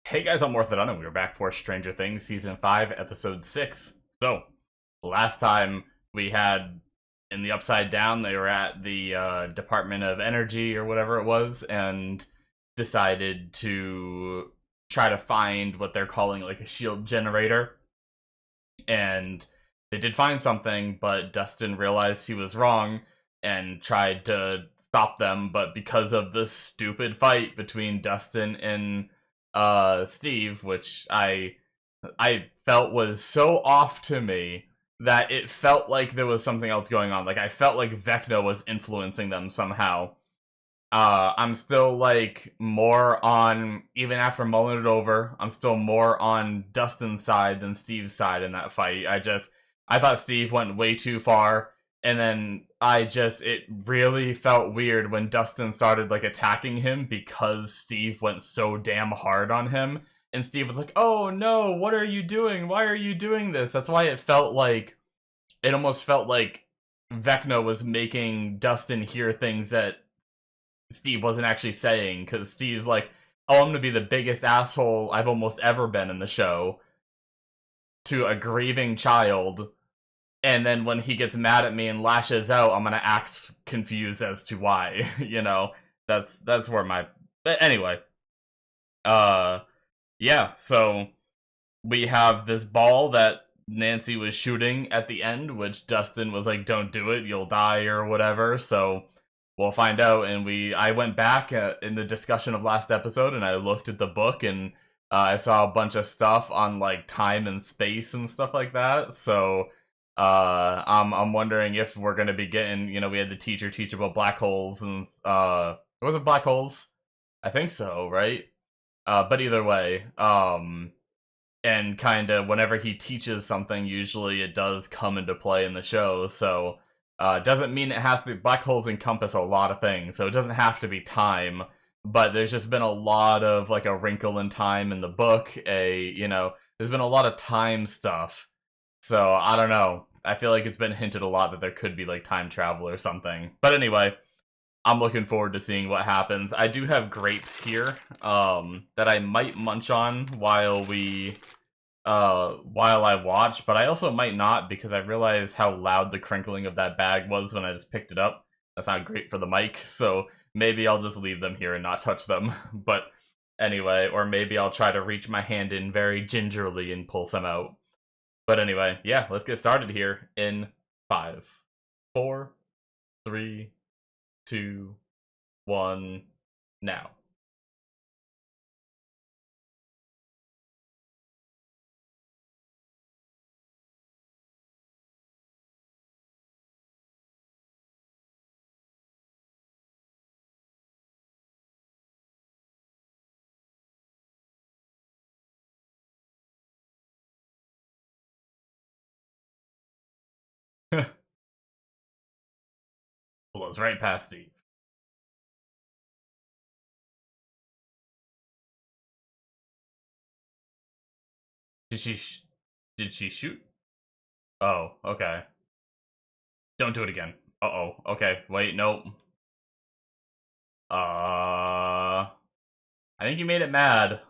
Hey guys, I'm Morthadon, and we're back for Stranger Things Season 5, Episode 6. So, last time we had in the Upside Down, they were at the Department of Energy or whatever it was, and decided to try to find what they're calling like a shield generator. And they did find something, but Dustin realized he was wrong and tried to stop them, but because of the stupid fight between Dustin and Steve, which I felt was so off to me that it felt like there was something else going on. Like I felt like Vecna was influencing them somehow. I'm still like more on, even after mulling it over, I'm still more on Dustin's side than Steve's side in that fight. I thought Steve went way too far, and then it really felt weird when Dustin started like attacking him because Steve went so damn hard on him. And Steve was like, "Oh no, what are you doing? Why are you doing this?" That's why it almost felt like Vecna was making Dustin hear things that Steve wasn't actually saying, because Steve's like, "Oh, I'm gonna be the biggest asshole I've almost ever been in the show to a grieving child," and then when he gets mad at me and lashes out, I'm gonna act confused as to why. That's where my. But anyway, uh, yeah. So we have this ball that Nancy was shooting at the end, which Dustin was like, "Don't do it, you'll die," or whatever. So we'll find out. And I went back in the discussion of last episode, and I looked at the book, and I saw a bunch of stuff on like time and space and stuff like that. So I'm wondering if we're gonna be getting, we had the teacher teach about black holes, and was it black holes? I think so, right? But either way, and kind of whenever he teaches something, usually it does come into play in the show. So doesn't mean it has to. Black holes encompass a lot of things, so it doesn't have to be time. But there's just been a lot of like a wrinkle in time in the book. There's been a lot of time stuff. So I don't know. I feel like it's been hinted a lot that there could be like time travel or something. But anyway, I'm looking forward to seeing what happens. I do have grapes here, that I might munch on while I watch, but I also might not, because I realize how loud the crinkling of that bag was when I just picked it up. That's not great for the mic, so maybe I'll just leave them here and not touch them. But anyway, or maybe I'll try to reach my hand in very gingerly and pull some out. But anyway, yeah, let's get started here in 5, 4, 3, 2, 1, now. Blows right past Steve. Did she did she shoot? Oh, okay. Don't do it again. Uh-oh. Okay, wait, nope. I think you made it mad.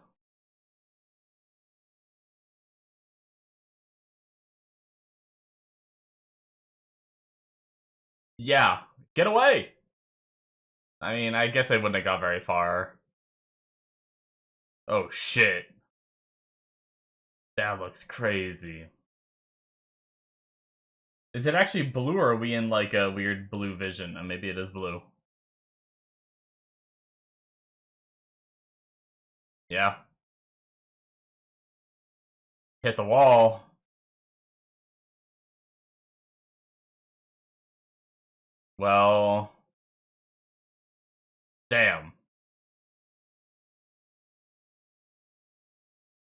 Yeah, get away! I mean, I guess I wouldn't have got very far. Oh, shit. That looks crazy. Is it actually blue, or are we in, like, a weird blue vision? Maybe it is blue. Yeah. Hit the wall. Well... Damn.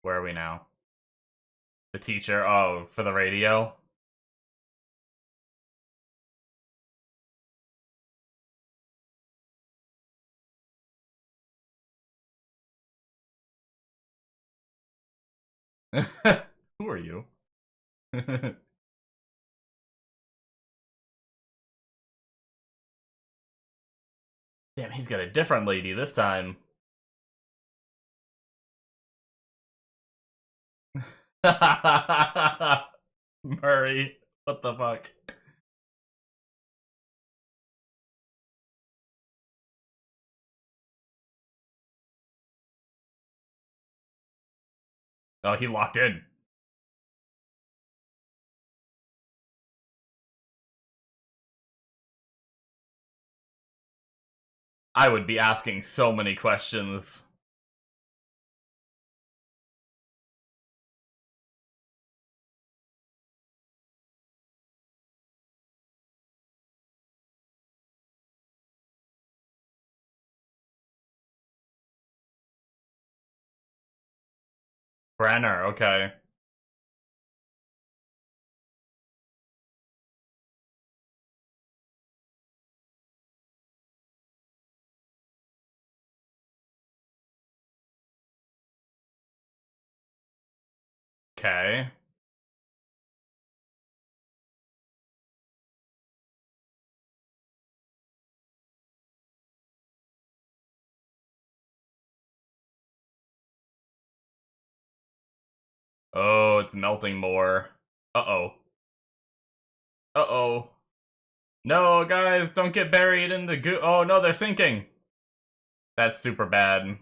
Where are we now? The teacher? Oh, for the radio? Who are you? Damn, he's got a different lady this time. Murray, what the fuck? Oh, he locked in. I would be asking so many questions. Brenner, okay. Okay. Oh, it's melting more. Uh-oh. Uh-oh. No, guys, don't get buried in the goo. Oh, no, they're sinking. That's super bad.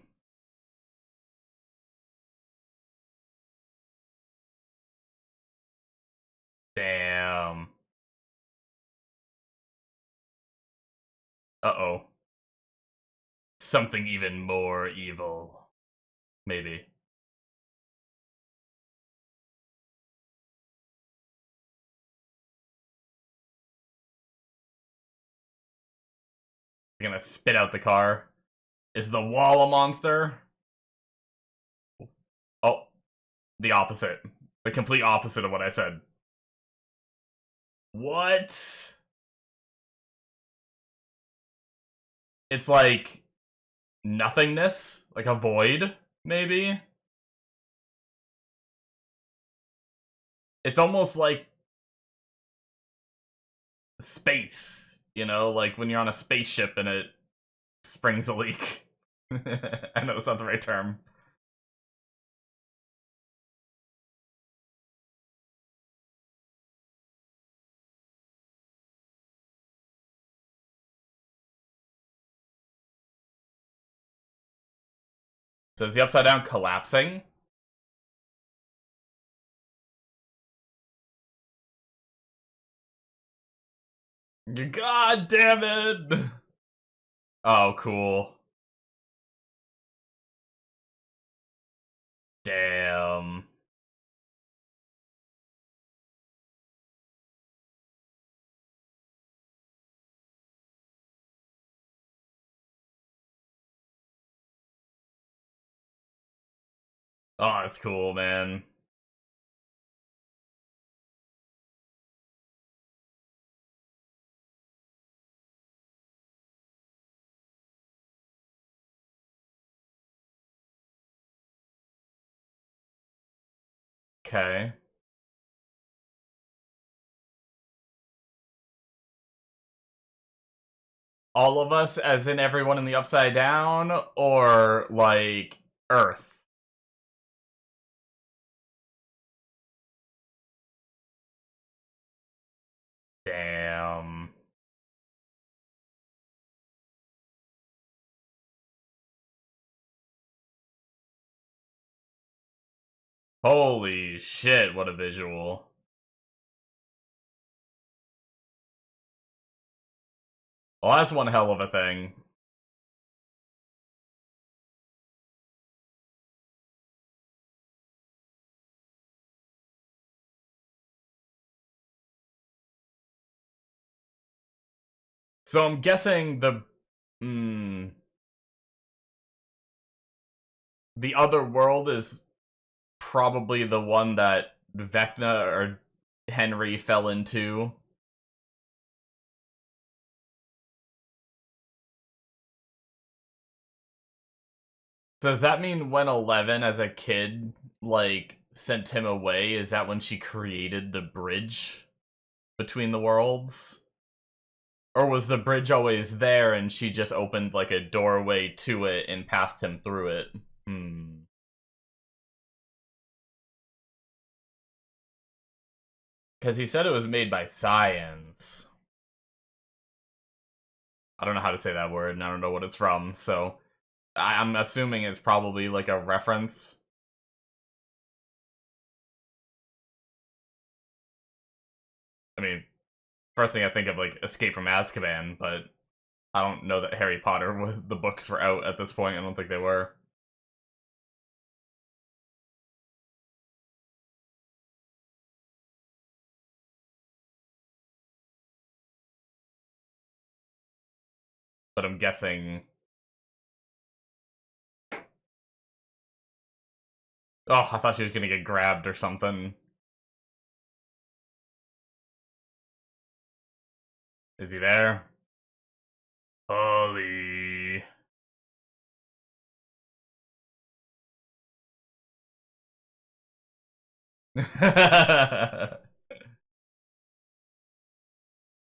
Damn. Uh-oh. Something even more evil. Maybe. He's gonna spit out the car. Is the wall a monster? Oh, the opposite. The complete opposite of what I said. What? It's like nothingness? Like a void, maybe? It's almost like space, you know? Like when you're on a spaceship and it springs a leak. I know that's not the right term. So is the upside down collapsing? God damn it! Oh, cool. Damn. Oh, that's cool, man. Okay. All of us, as in everyone in the upside down, or like Earth? Damn. Holy shit, what a visual. Well, that's one hell of a thing. So I'm guessing mm, the other world is probably the one that Vecna or Henry fell into. So does that mean when 11 as a kid, like, sent him away, is that when she created the bridge between the worlds? Or was the bridge always there and she just opened, like, a doorway to it and passed him through it? Hmm. Because he said it was made by science. I don't know how to say that word, and I don't know what it's from, so I'm assuming it's probably like a reference. I mean, first thing I think of, like, Escape from Azkaban, but I don't know that Harry Potter was, the books were out at this point. I don't think they were. But I'm guessing... Oh, I thought she was gonna get grabbed or something. Is he there? Holy... I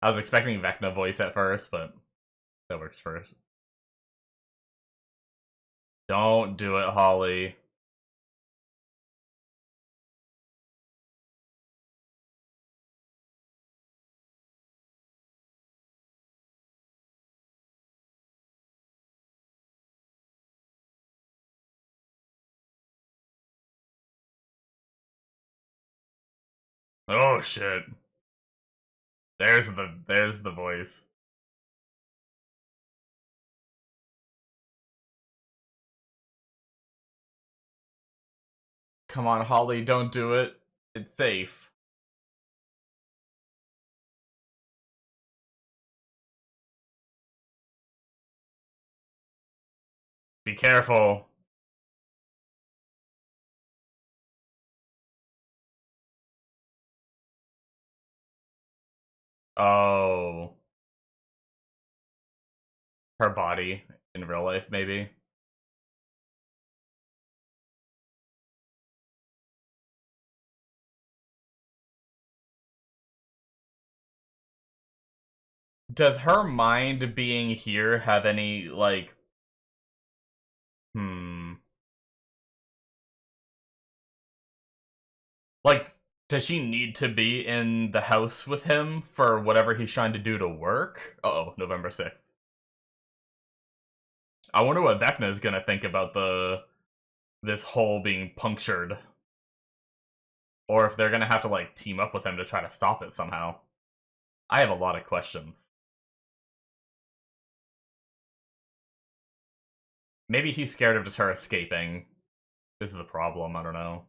was expecting Vecna voice at first, but that works first. Don't do it, Holly. Oh shit. There's the voice. Come on, Holly, don't do it. It's safe. Be careful. Oh. Her body in real life, maybe. Does her mind being here have any, like... Hmm... Like, does she need to be in the house with him for whatever he's trying to do to work? Uh-oh, November 6th. I wonder what Vecna is gonna think about this hole being punctured. Or if they're gonna have to, like, team up with him to try to stop it somehow. I have a lot of questions. Maybe he's scared of just her escaping. This is the problem, I don't know.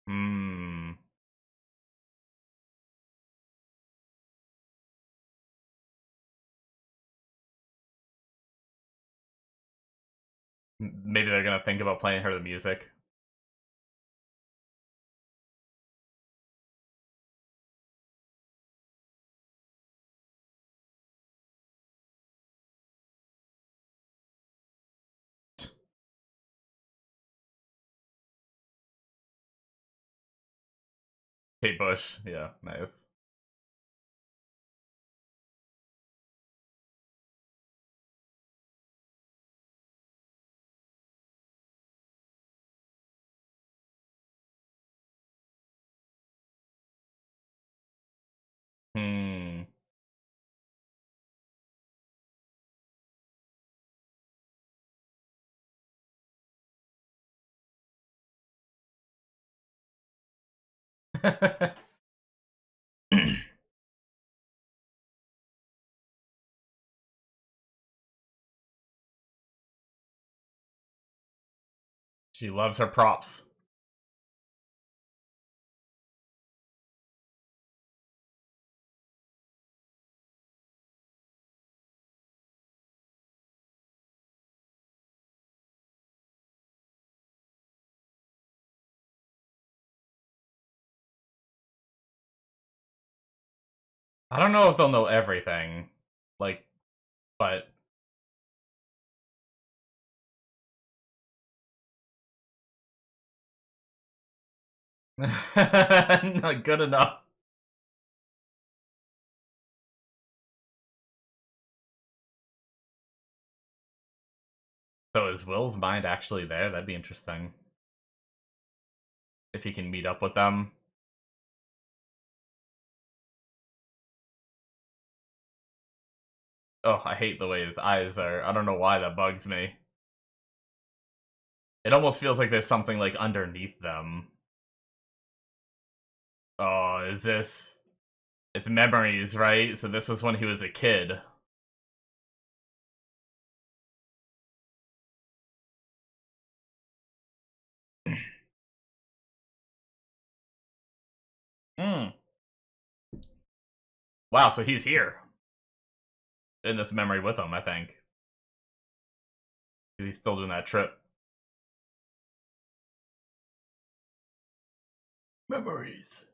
Hmm... Maybe they're gonna think about playing her the music. Kate Bush, yeah, nice. Hmm... She loves her props. I don't know if they'll know everything. Like, but... Not good enough. So is Will's mind actually there? That'd be interesting. If he can meet up with them. Oh, I hate the way his eyes are. I don't know why that bugs me. It almost feels like there's something, like, underneath them. Oh, is this... It's memories, right? So this was when he was a kid. Hmm. Wow, so he's here. In this memory with him, I think. He's still doing that trip. Memories.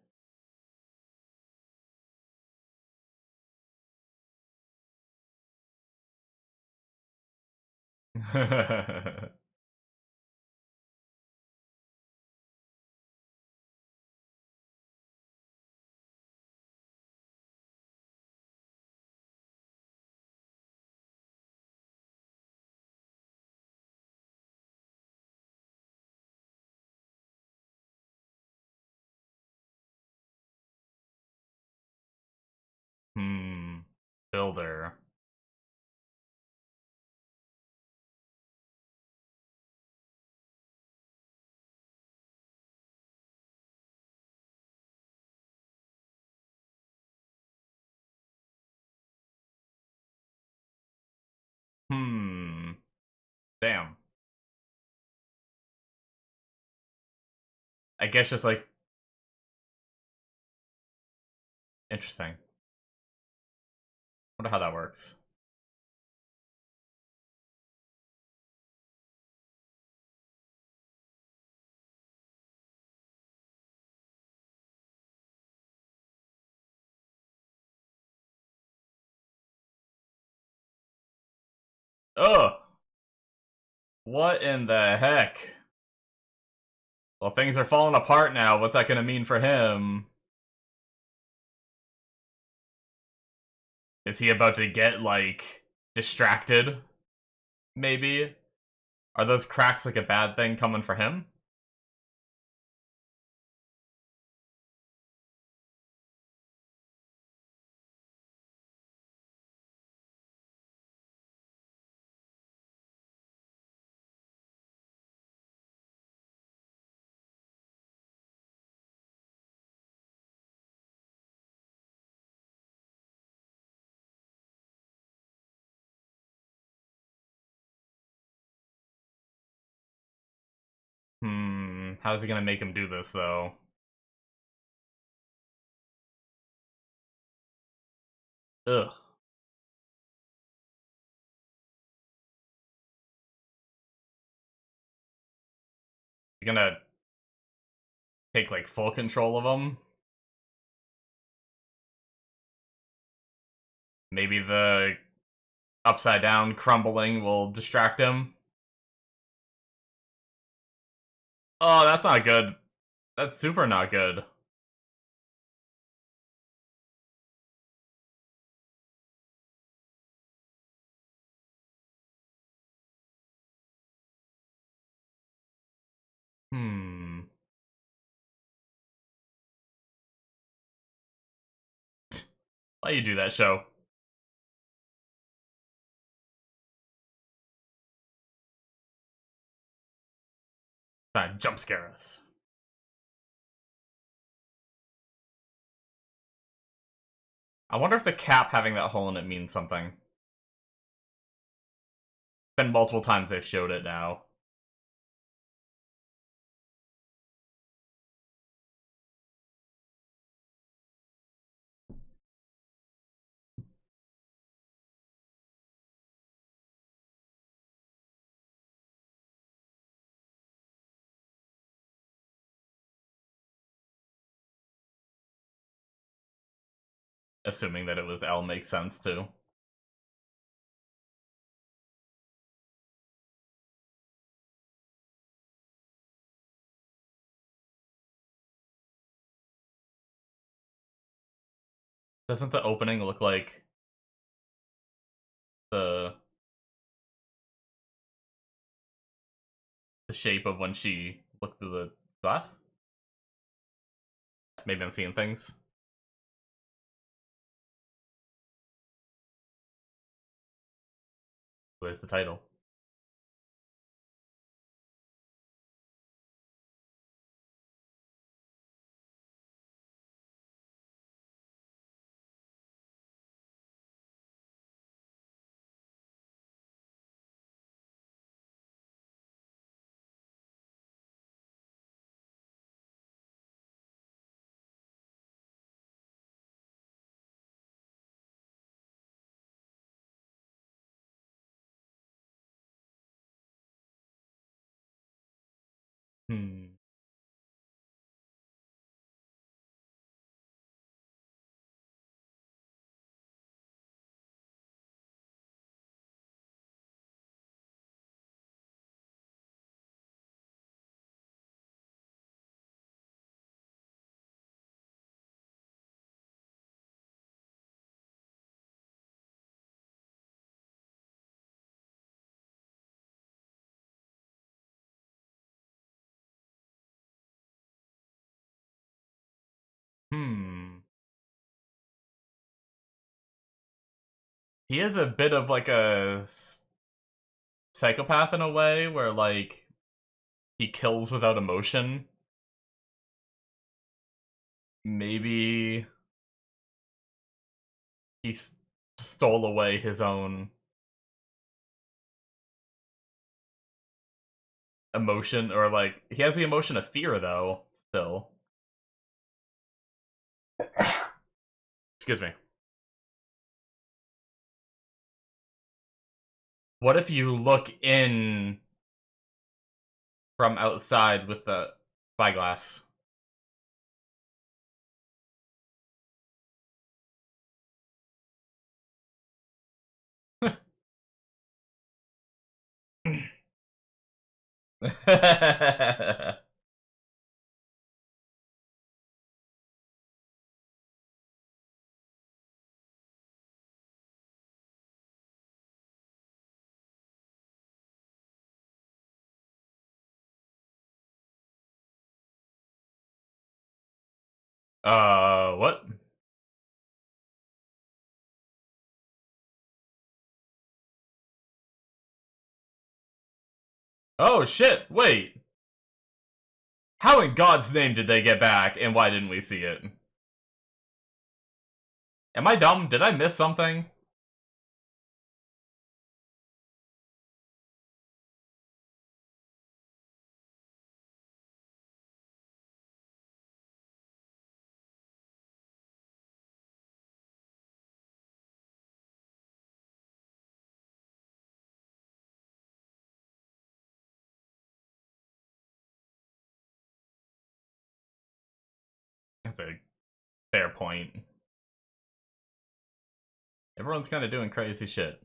Hmm. Builder. Hmm. Damn. I guess just like interesting. Wonder how that works. Oh, what in the heck? Well, things are falling apart now. What's that gonna mean for him? Is he about to get, like, distracted? Maybe? Are those cracks like a bad thing coming for him? Hmm, how's he gonna make him do this, though? Ugh. He's gonna take, like, full control of him? Maybe the upside down crumbling will distract him? Oh, that's not good. That's super not good. Hmm. Why you do that, show? Trying to jump scare us. I wonder if the cap having that hole in it means something. Been multiple times they've showed it now. Assuming that it was L makes sense too. Doesn't the opening look like the the shape of when she looked through the glass? Maybe I'm seeing things. Where's the title? Hmm. Hmm. He is a bit of like a psychopath in a way, where like he kills without emotion. Maybe he stole away his own emotion, or like he has the emotion of fear though. Still, excuse me. What if you look in from outside with the spyglass? What? Oh shit! Wait, how in God's name did they get back, and why didn't we see it? Am I dumb? Did I miss something? That's a fair point. Everyone's kind of doing crazy shit.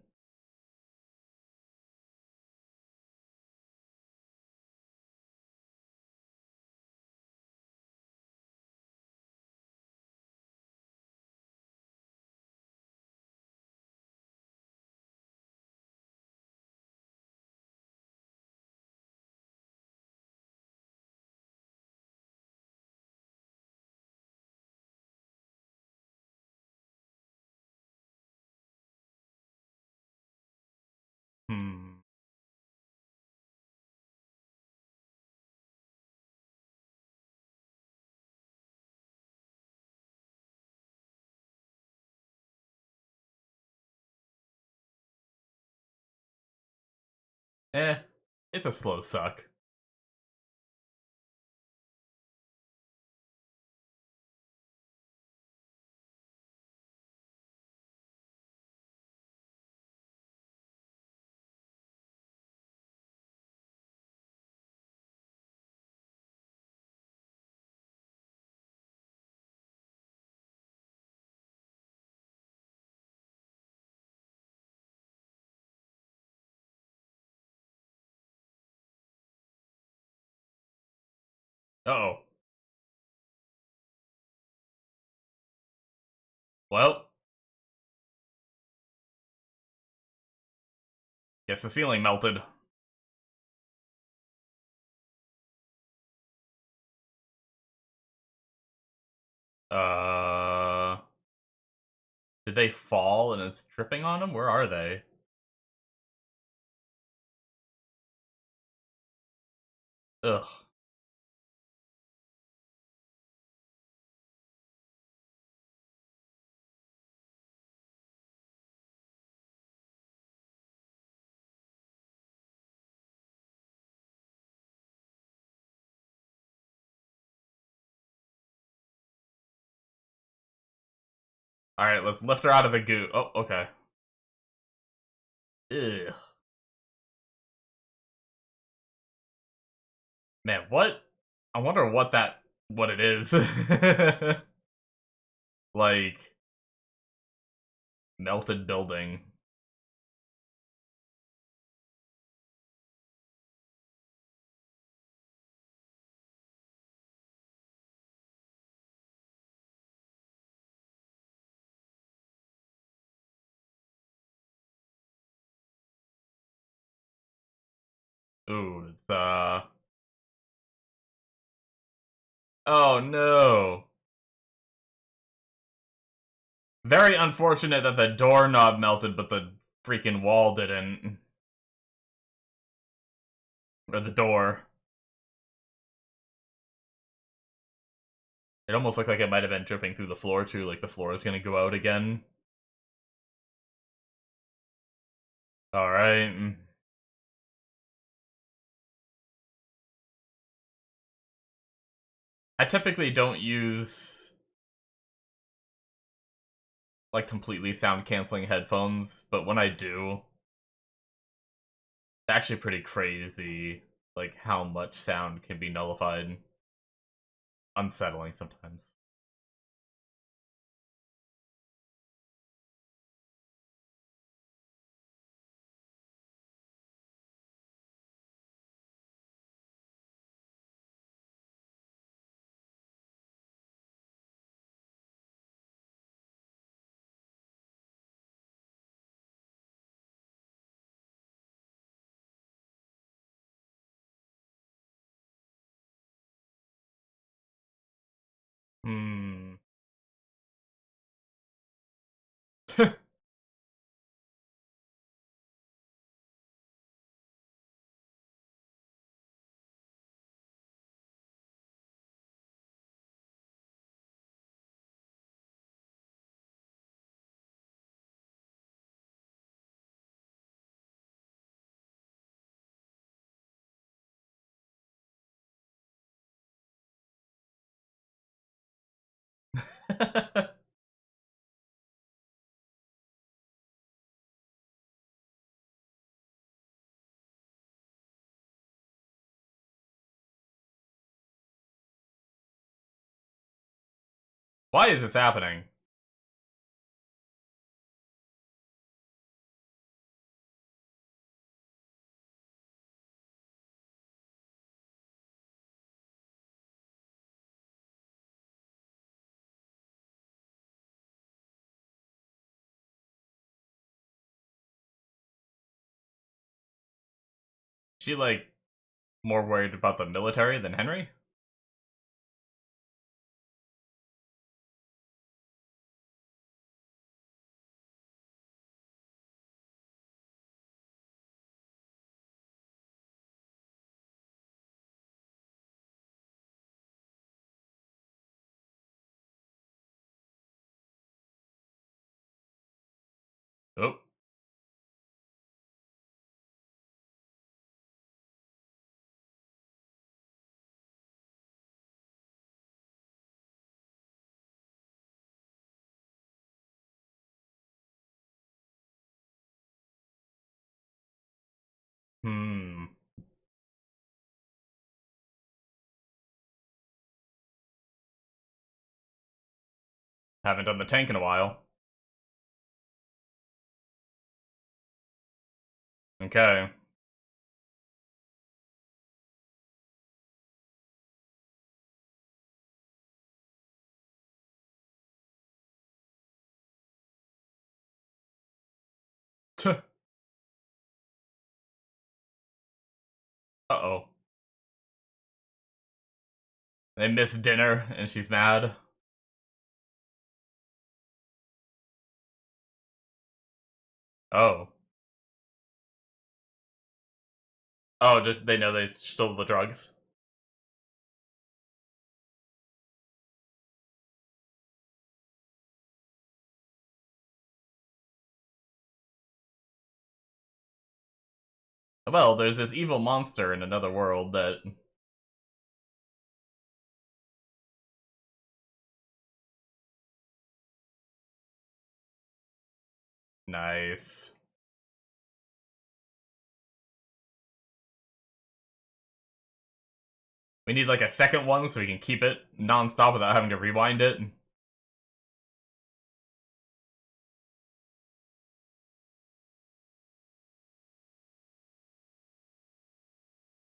Hmm. Eh, it's a slow suck. Uh-oh. Well, guess the ceiling melted. Uh... Did they fall and it's dripping on them? Where are they? Ugh. Alright, let's lift her out of the goo. Oh, okay. Ugh. Man, what? I wonder what it is. Like, melted building. Ooh, it's, oh no. Very unfortunate that the doorknob melted, but the freaking wall didn't. Or the door. It almost looked like it might have been dripping through the floor, too, like the floor is gonna go out again. Alright. I typically don't use, like, completely sound-canceling headphones, but when I do, it's actually pretty crazy, like, how much sound can be nullified. Unsettling sometimes. Hmm. Why is this happening? She, like, more worried about the military than Henry? Oh. Hmm. Haven't done the tank in a while. Okay. They missed dinner, and she's mad. Oh. Oh, just they know they stole the drugs. Well, there's this evil monster in another world that... Nice. We need like a second one so we can keep it non-stop without having to rewind it.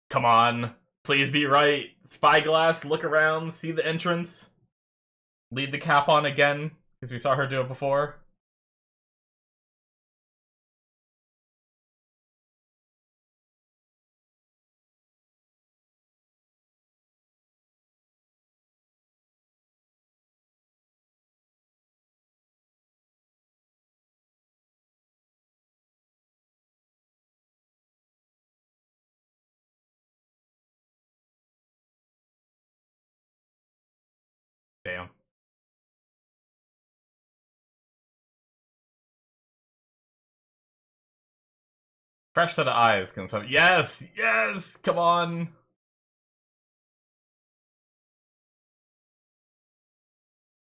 Come on. Please be right. Spyglass, look around, see the entrance. Lead the cap on again, because we saw her do it before. Damn. Fresh set of eyes can so yes! Yes! Come on!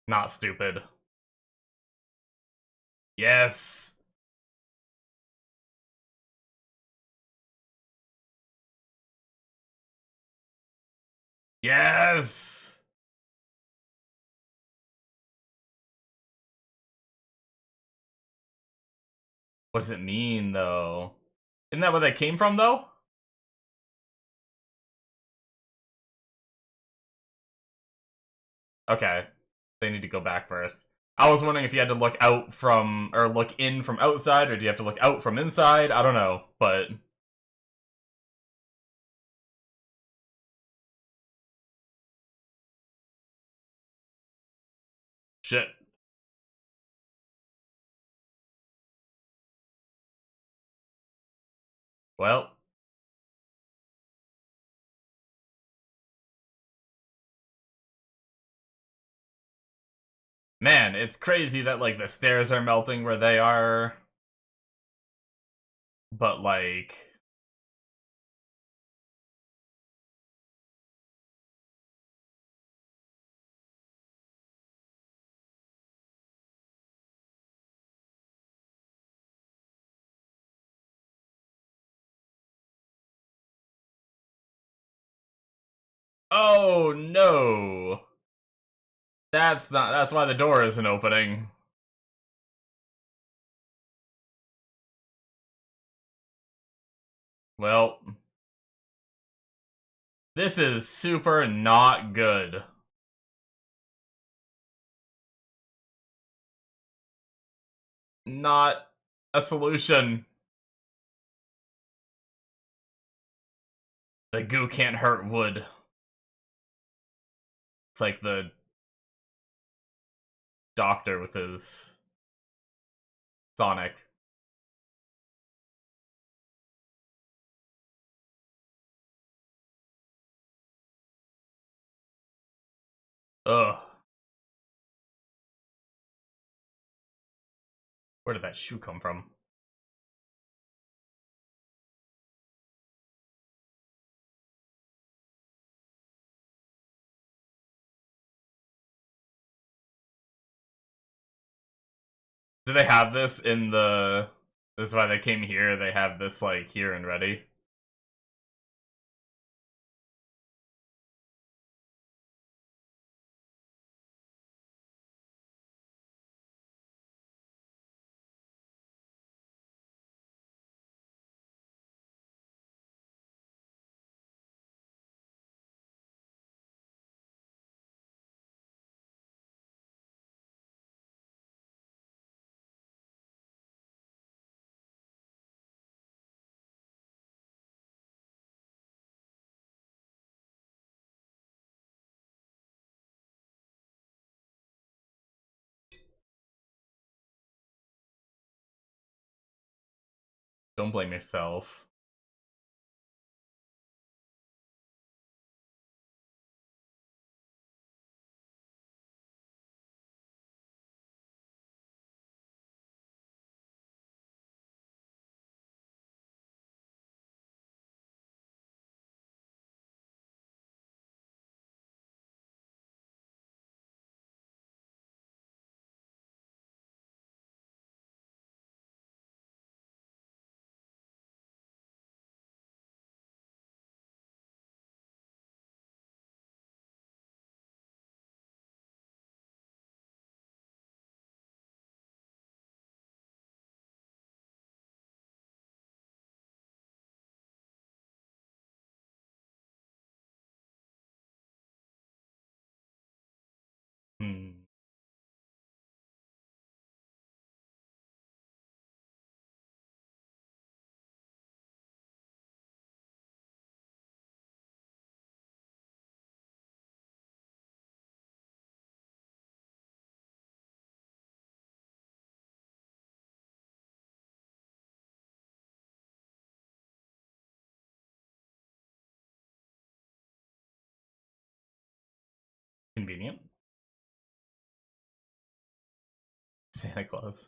Not stupid. Yes! Yes! What does it mean, though? Isn't that where they came from, though? Okay. They need to go back first. I was wondering if you had to look out from, or look in from outside, or do you have to look out from inside? I don't know, but... Shit. Well. Man, it's crazy that, like, the stairs are melting where they are. But, like... Oh, no! That's why the door isn't opening. Well... This is super not good. Not a solution. The goo can't hurt wood. It's like the doctor with his Sonic. Ugh. Where did that shoe come from? Do they have this in the... This is why they came here, they have this, like, here and ready. Don't blame yourself. Hmm. Convenient. Santa Claus.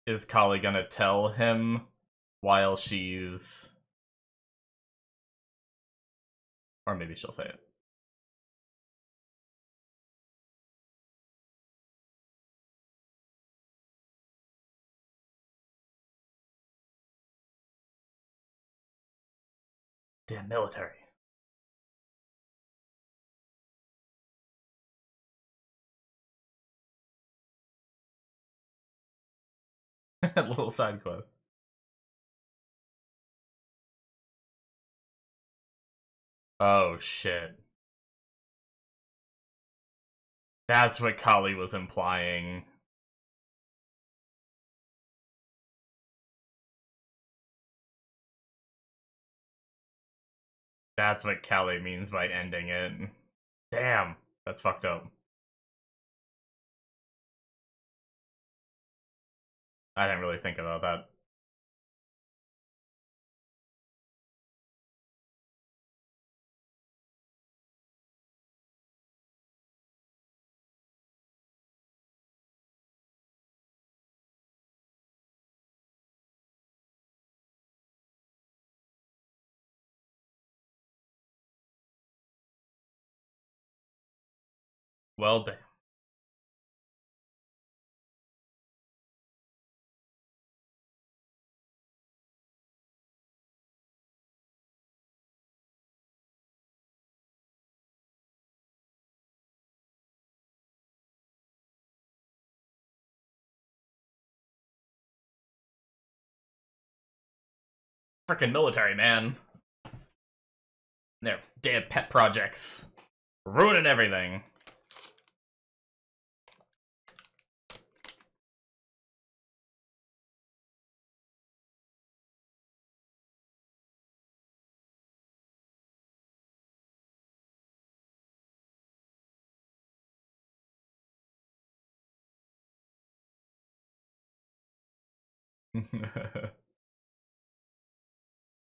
Is Kali gonna tell him while she's... Or maybe she'll say it. Damn military. Little side quest. Oh shit. That's what Kali was implying. That's what Kali means by ending it. Damn, that's fucked up. I didn't really think about that. Well, damn. Freaking military, man. Their damn pet projects. Ruining everything.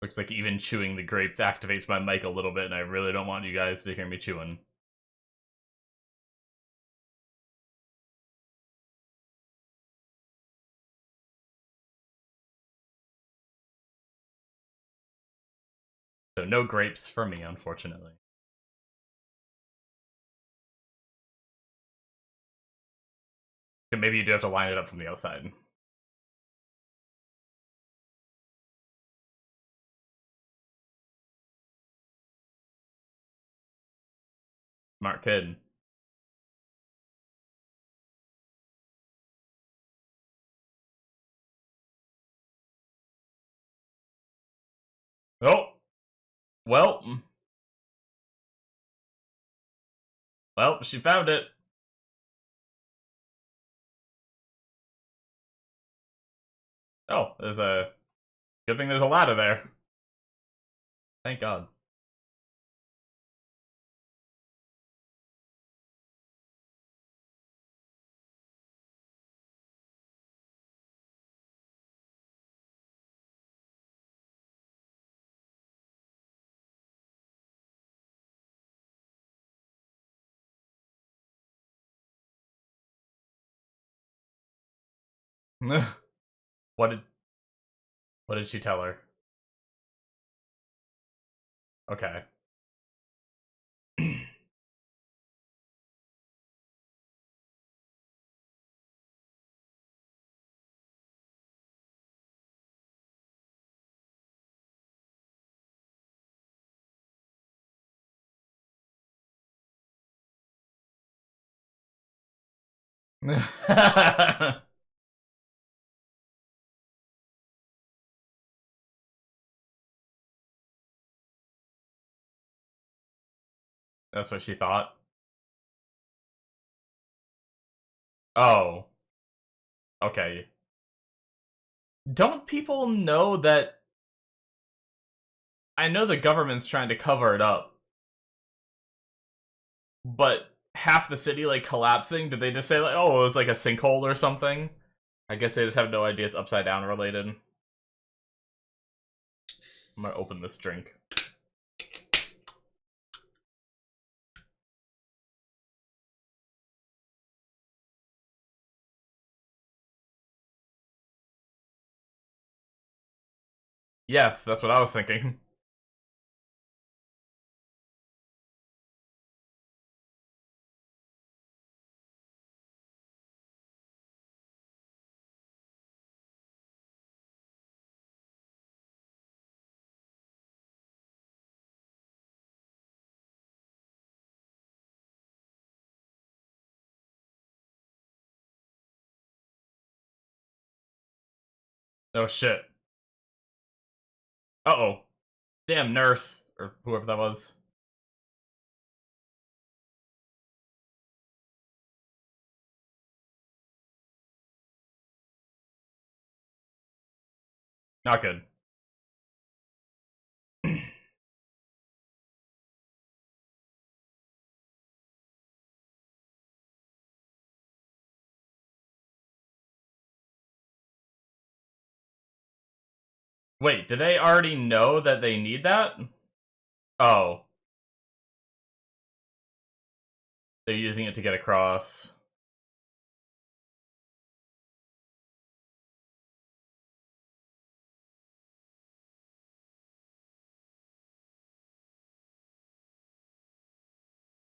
Looks like even chewing the grapes activates my mic a little bit, and I really don't want you guys to hear me chewing. So no grapes for me, unfortunately. But maybe you do have to line it up from the outside. Smart kid. Well, well, she found it. Oh, there's a good thing there's a ladder there. Thank God. what did what did she tell her? Okay. That's what she thought. Oh, okay. Don't people know that? I know the government's trying to cover it up, but half the city like collapsing. Did they just say like, oh, it was like a sinkhole or something? I guess they just have no idea it's upside down related. I'm gonna open this drink. Yes, that's what I was thinking. Oh shit. Uh-oh. Damn nurse, or whoever that was. Not good. Wait, do they already know that they need that? Oh, they're using it to get across.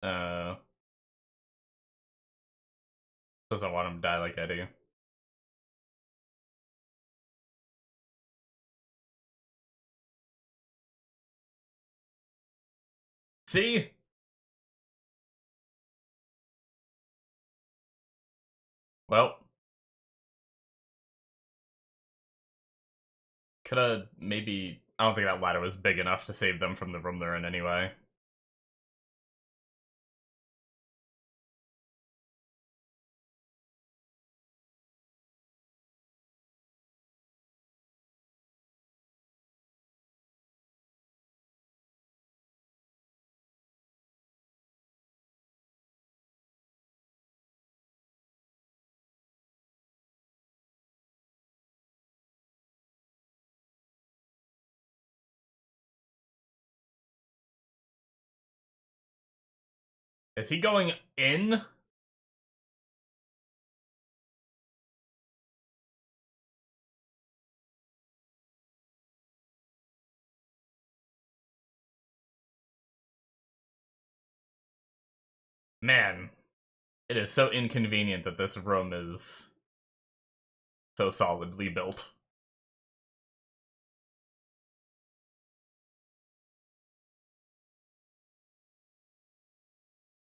Uh, doesn't want him to die like I do. See? Well, coulda maybe. I don't think that ladder was big enough to save them from the room they're in anyway. Is he going in? Man, it is so inconvenient that this room is so solidly built.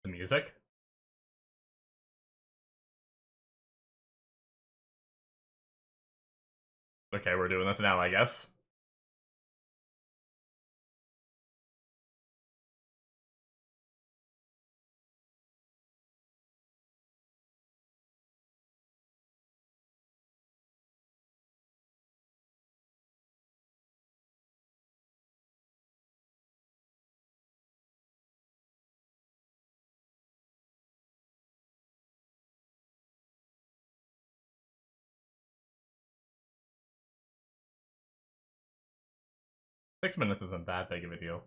The music? Okay, we're doing this now, I guess. 6 minutes isn't that big of a deal.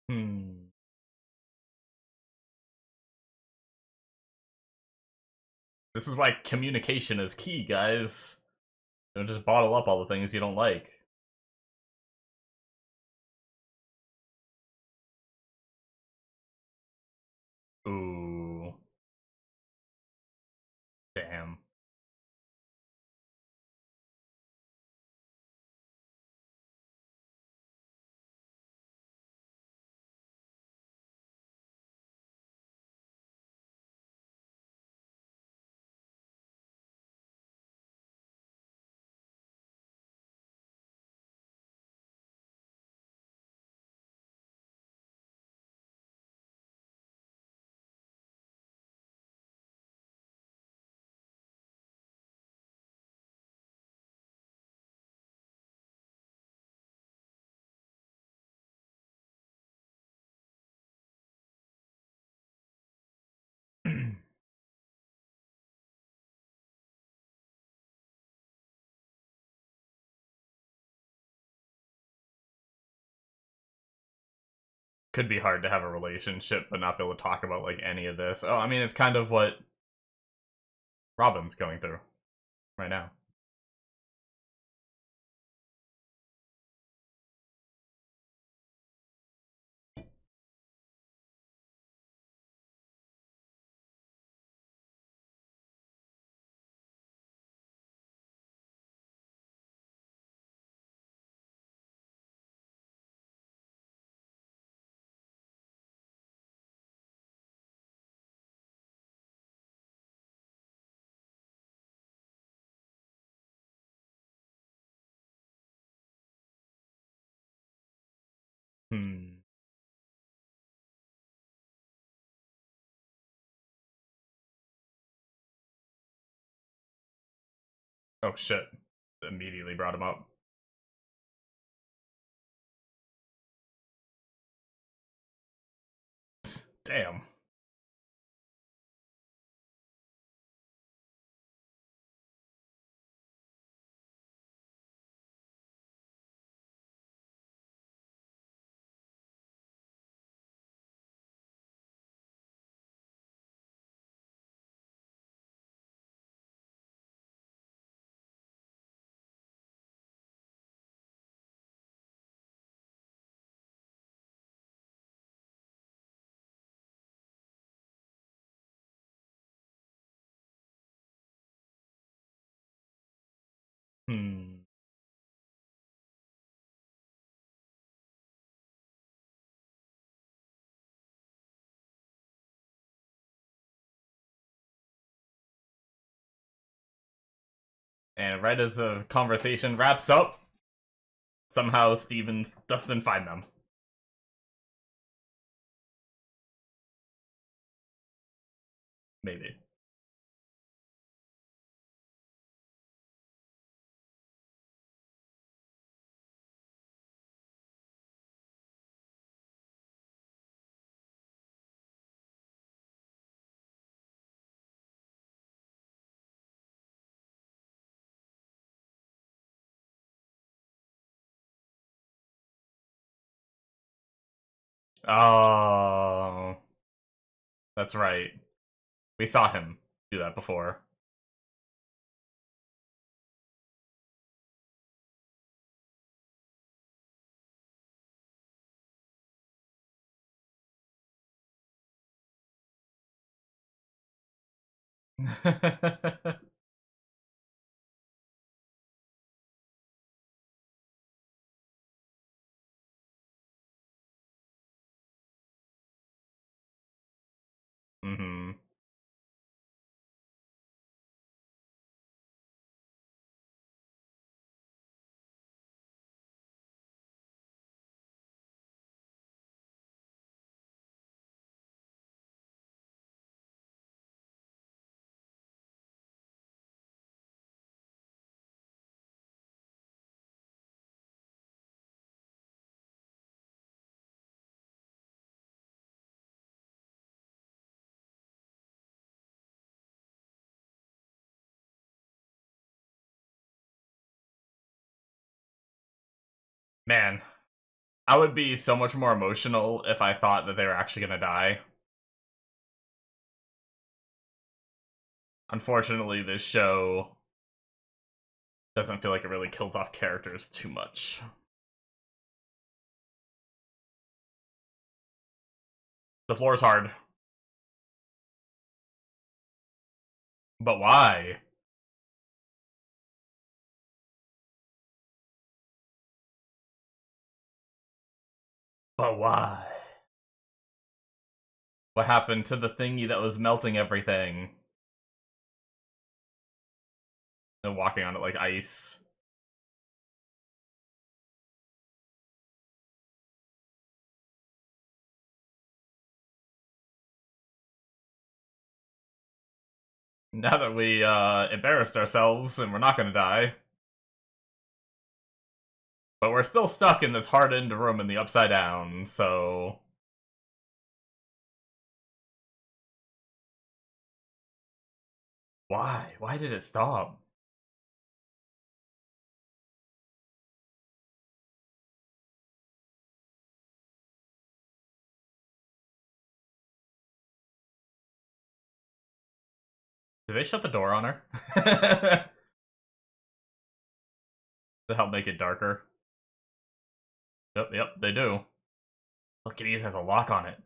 Hmm. This is why communication is key, guys. Don't just bottle up all the things you don't like. Ooh. Damn. Could be hard to have a relationship but not be able to talk about like any of this. Oh, I mean, it's kind of what Robin's going through right now. Hmm. Oh shit. Immediately brought him up. Damn. Hmm. And right as the conversation wraps up, somehow Steven doesn't find them. Maybe. Oh, that's right. We saw him do that before. Hmm. Man, I would be so much more emotional if I thought that they were actually gonna die. Unfortunately, this show doesn't feel like it really kills off characters too much. The floor is hard. But why? But why? What happened to the thingy that was melting everything? And walking on it like ice. Now that we embarrassed ourselves and we're not gonna die. But we're still stuck in this hardened room in the Upside Down, so... Why? Why did it stop? Did they shut the door on her? To help make it darker. Yep, they do. Look, it even has a lock on it.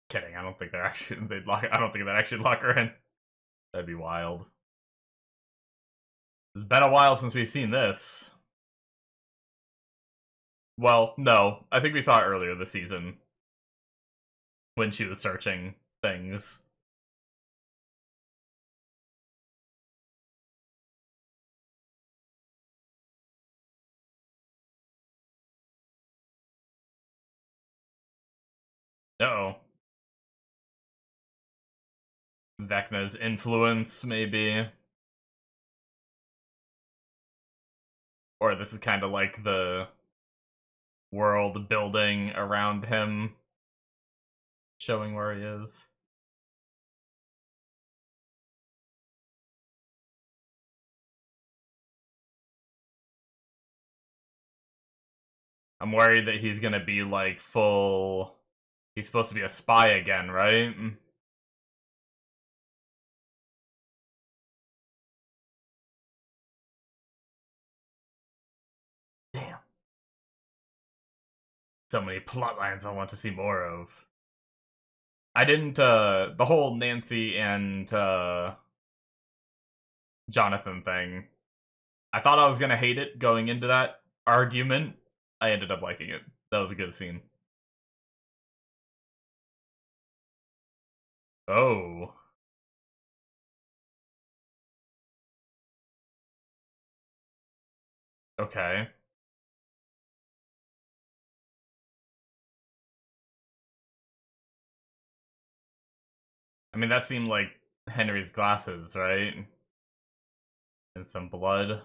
Kidding, I don't think they're actually they'd lock I don't think they'd actually lock her in. That'd be wild. It's been a while since we've seen this. Well, no. I think we saw it earlier this season. When she was searching things. Uh-oh. Vecna's influence, maybe. Or this is kind of like the world building around him, showing where he is. I'm worried that he's gonna be like full... He's supposed to be a spy again, right? Damn. So many plot lines I want to see more of. I didn't, the whole Nancy and, Jonathan thing. I thought I was gonna hate it going into that argument. I ended up liking it. That was a good scene. Oh. Okay. I mean, that seemed like Henry's glasses, right? And some blood.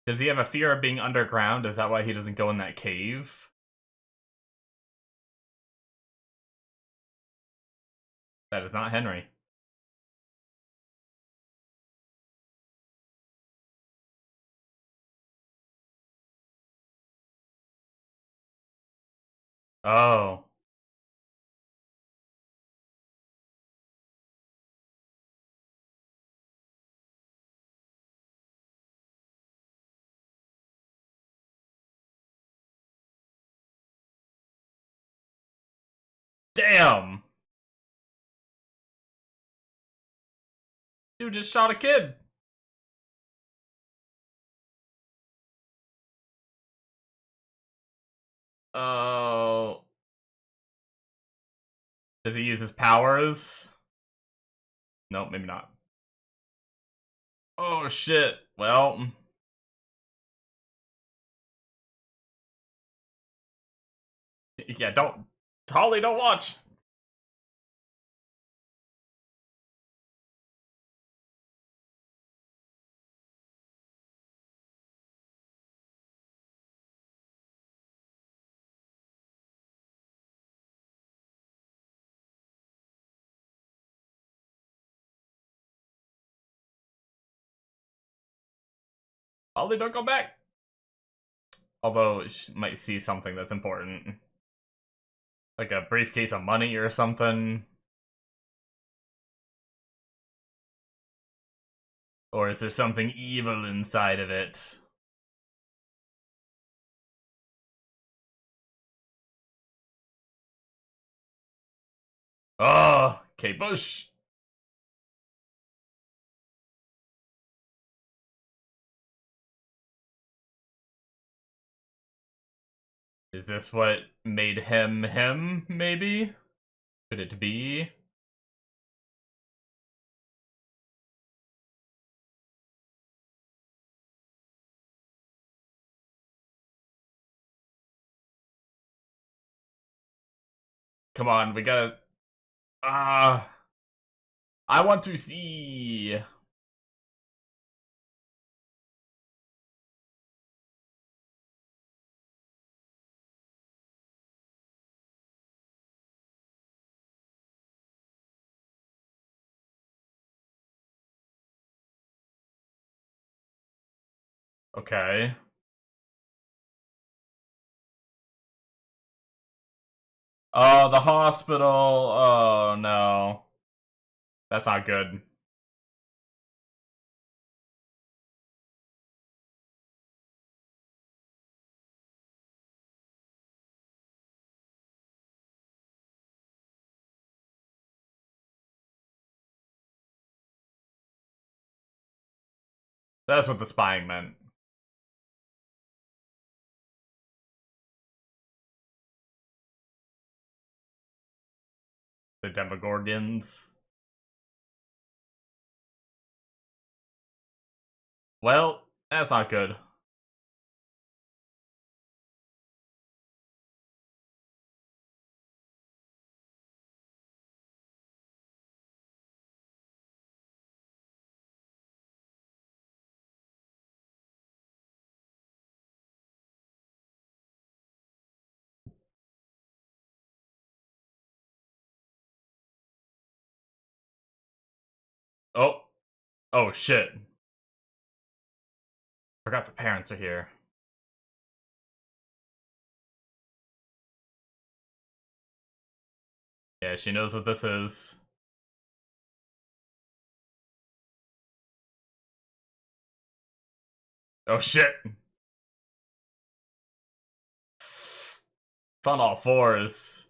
Does he have a fear of being underground? Is that why he doesn't go in that cave? That is not Henry. Oh. Damn! Dude just shot a kid! Oh. Does he use his powers? Nope, maybe not. Oh shit. Well. Yeah, don't. Holly, don't watch! Holly, don't go back! Although, she might see something that's important. Like a briefcase of money or something. Or is there something evil inside of it? Oh, Kate Bush! Is this what made him him, maybe? Could it be? Come on, we gotta... Ah... I want to see... Okay. Oh, the hospital. Oh, no. That's not good. That's what the spying meant. The Demogorgons. Well, that's not good. Oh. Oh, shit. Forgot the parents are here. Yeah, she knows what this is. Oh, shit. It's on all fours.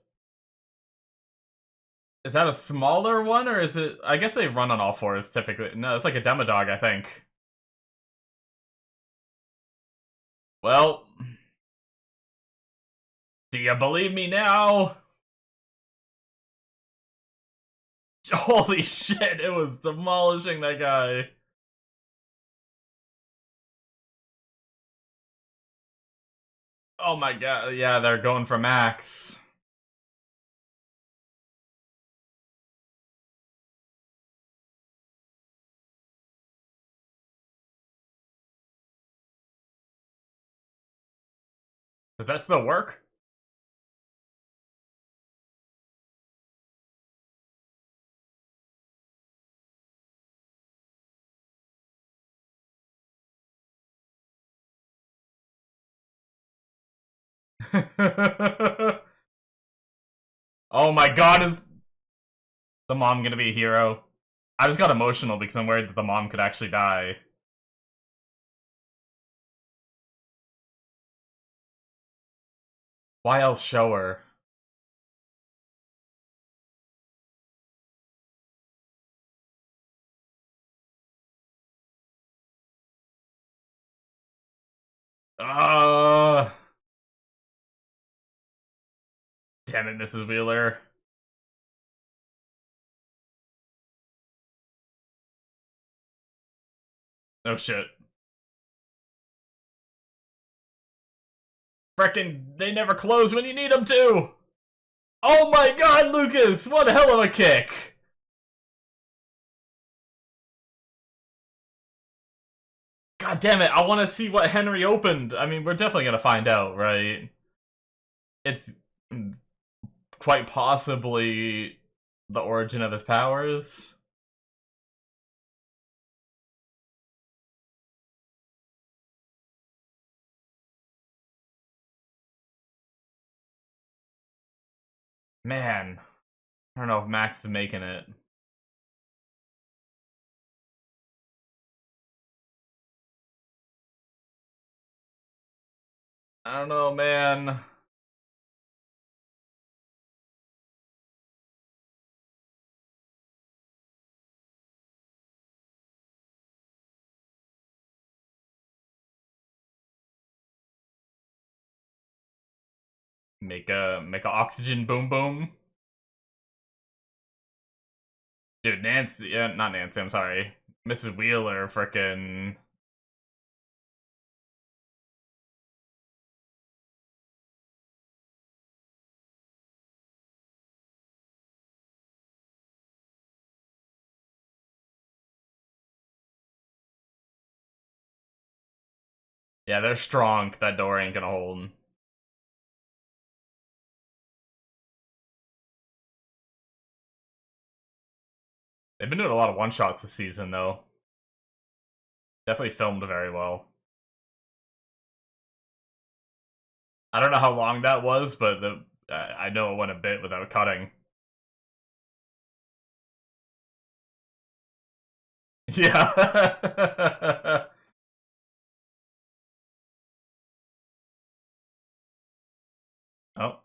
Is that a smaller one, or is it... I guess they run on all fours, typically. No, it's like a Demodog, I think. Well... Do you believe me now? Holy shit, it was demolishing that guy. Oh my god, yeah, they're going for Max. Does that still work? Oh my god, is the mom gonna be a hero? I just got emotional because I'm worried that the mom could actually die. Why else show her? Uh Damn it, Mrs. Wheeler. Oh shit. Frickin' they never close when you need them to! Oh my god, Lucas! What a hell of a kick! God damn it, I want to see what Henry opened. I mean, we're definitely gonna find out, right? It's quite possibly the origin of his powers. Man, I don't know if Max is making it. I don't know, man. Make a oxygen boom boom. Dude, Nancy, yeah, not Nancy, I'm sorry. Mrs. Wheeler frickin' yeah, they're strong. That door ain't gonna hold. They've been doing a lot of one-shots this season, though. Definitely filmed very well. I don't know how long that was, but I know it went a bit without cutting. Yeah. Oh.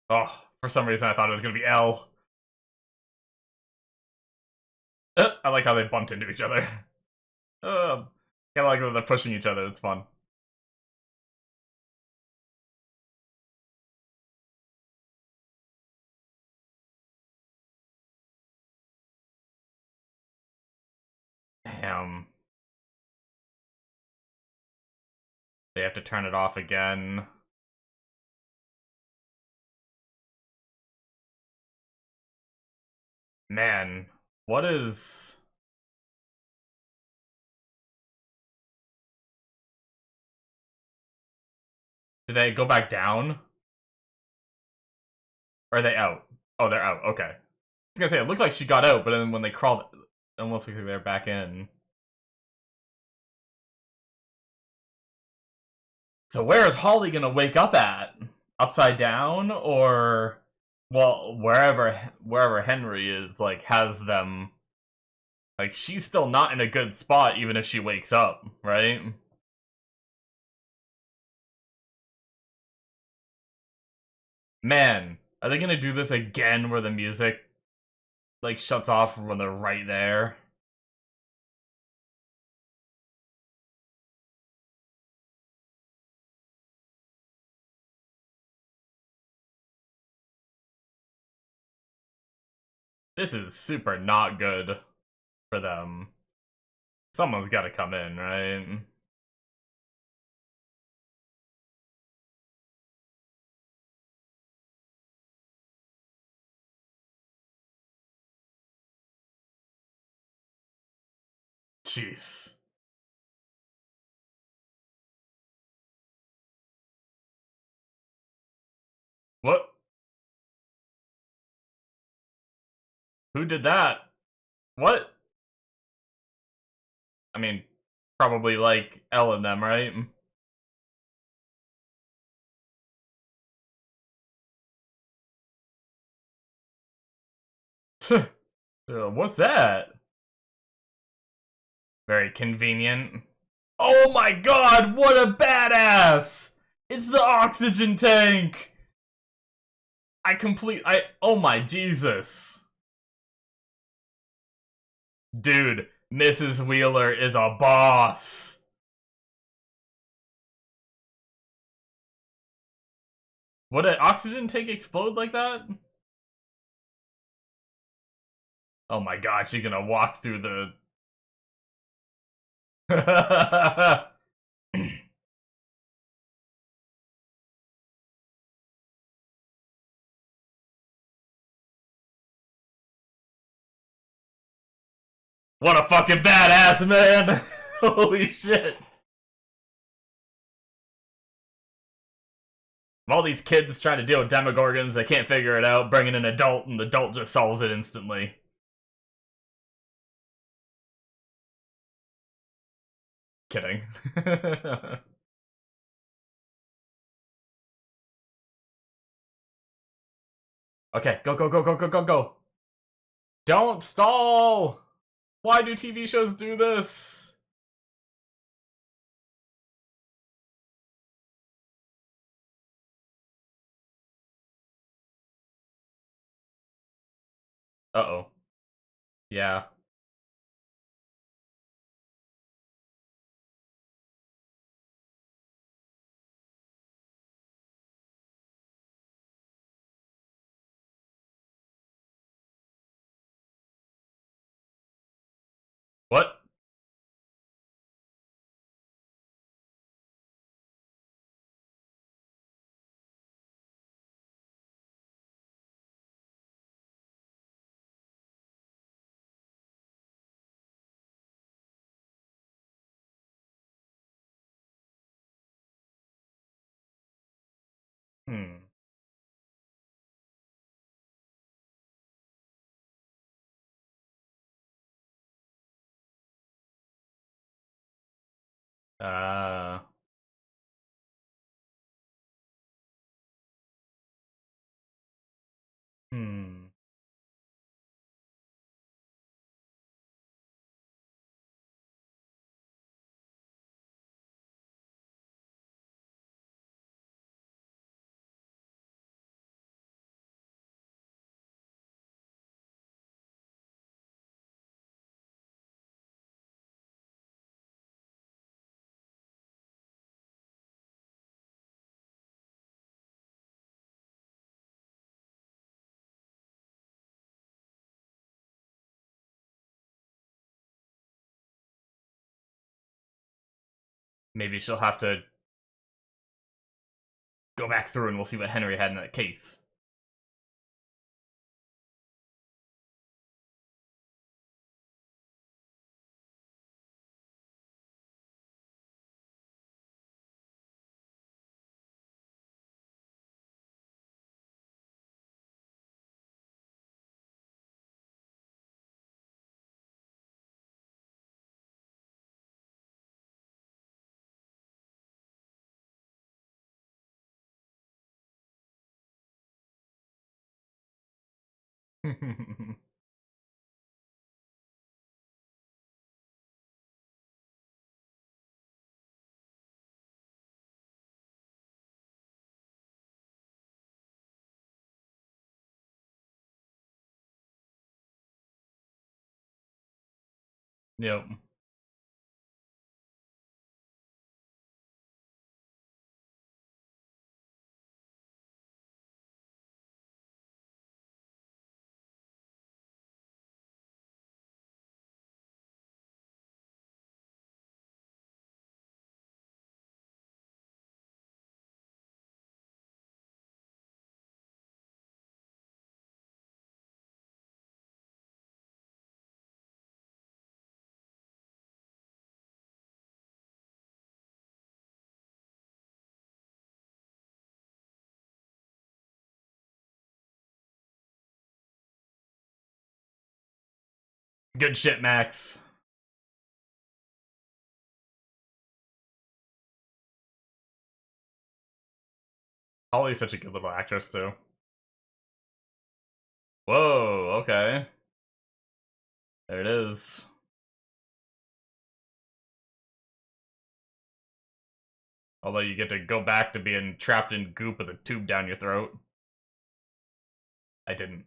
Oh, for some reason I thought it was gonna be L. I like how they bumped into each other. Kinda like when they're pushing each other, it's fun. Damn. They have to turn it off again. Man, what is... Did they go back down? Or are they out? Oh, they're out, okay. I was gonna say, it looked like she got out, but then when they crawled, it almost like they're back in. So where is Holly gonna wake up at? Upside down? Or... Well, wherever Henry is, like, has them... Like, she's still not in a good spot even if she wakes up, right? Man, are they gonna do this again where the music, like, shuts off when they're right there? This is super not good for them. Someone's gotta come in, right? Jeez. What? Who did that? What? I mean, probably, like, Elle and them, right? What's that? Very convenient. Oh my god, what a badass! It's the oxygen tank! Oh my Jesus. Dude, Mrs. Wheeler is a boss. Would an oxygen tank explode like that? Oh my god, she's gonna walk through the... What a fucking badass, man! Holy shit. All these kids trying to deal with Demogorgons, they can't figure it out, bring in an adult, and the adult just solves it instantly. Kidding. Okay, go, go, go, go, go, go, go. Don't stall! Why do TV shows do this? Uh-oh. Yeah. What? Hmm. Uh... Hmm. Maybe she'll have to go back through and we'll see what Henry had in that case. Yep. Good shit, Max. Holly's such a good little actress, too. Whoa, okay. There it is. Although you get to go back to being trapped in goop with a tube down your throat. I didn't.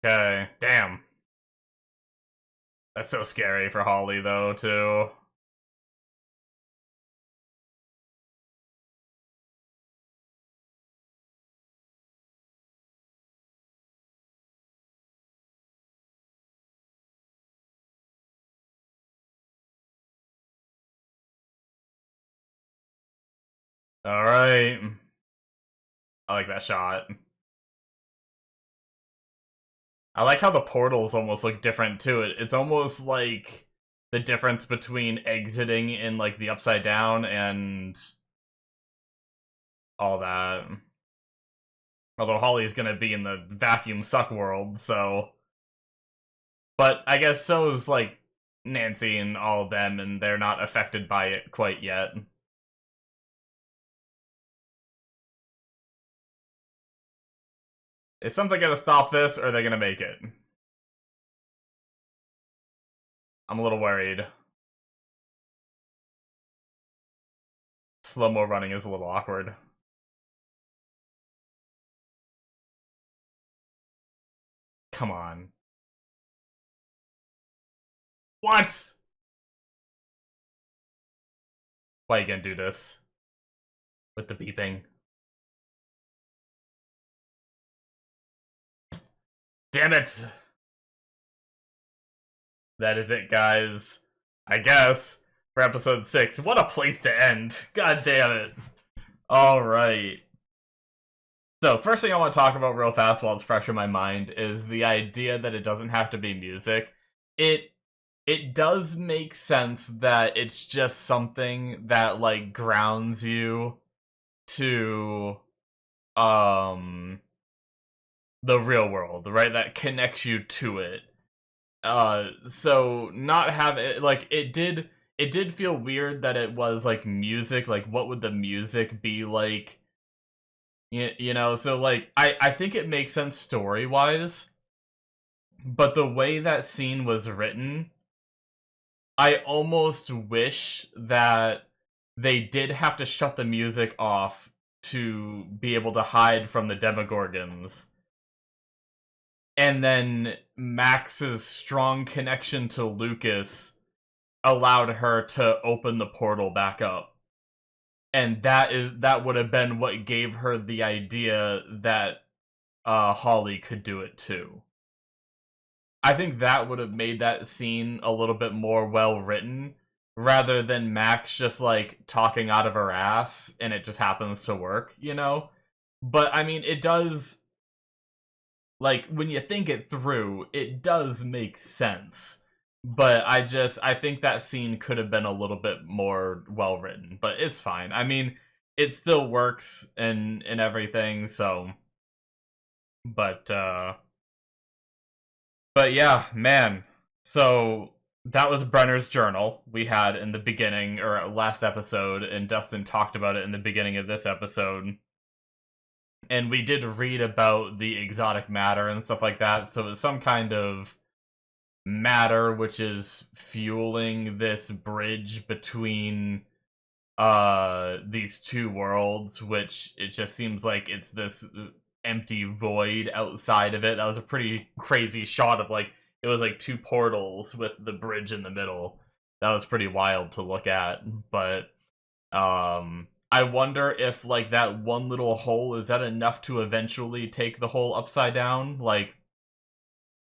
Okay, damn. That's so scary for Holly, though, too. Alright. I like that shot. I like how the portals almost look different too. It's almost like the difference between exiting in like the upside down and all that. Although Holly's gonna be in the vacuum suck world, so. But I guess so is like Nancy and all of them, and they're not affected by it quite yet. Is something gonna stop this, or are they gonna make it? I'm a little worried. Slow-mo running is a little awkward. Come on. What? Why are you gonna do this? With the beeping. Damn it! That is it, guys. I guess. For episode 6. What a place to end. God damn it. Alright. So, first thing I want to talk about real fast while it's fresh in my mind is the idea that it doesn't have to be music. It does make sense that it's just something that, like, grounds you to, the real world, right? That connects you to it. So not have it, like, it did feel weird that it was, like, music. Like, what would the music be like? You know, so, like, I think it makes sense story-wise, but the way that scene was written, I almost wish that they did have to shut the music off to be able to hide from the Demogorgons. And then Max's strong connection to Lucas allowed her to open the portal back up. And that would have been what gave her the idea that Holly could do it too. I think that would have made that scene a little bit more well written, rather than Max just like talking out of her ass and it just happens to work, you know? But I mean, it does, like, when you think it through, it does make sense. But I think that scene could have been a little bit more well written, but it's fine. I mean, it still works and everything, so. But yeah, man. So that was Brenner's journal we had in the beginning, or last episode, and Dustin talked about it in the beginning of this episode. And we did read about the exotic matter and stuff like that, so it's some kind of matter which is fueling this bridge between these two worlds, which it just seems like it's this empty void outside of it. That was a pretty crazy shot of, like, it was like two portals with the bridge in the middle. That was pretty wild to look at. But I wonder if, like, that one little hole, is that enough to eventually take the whole upside down? Like,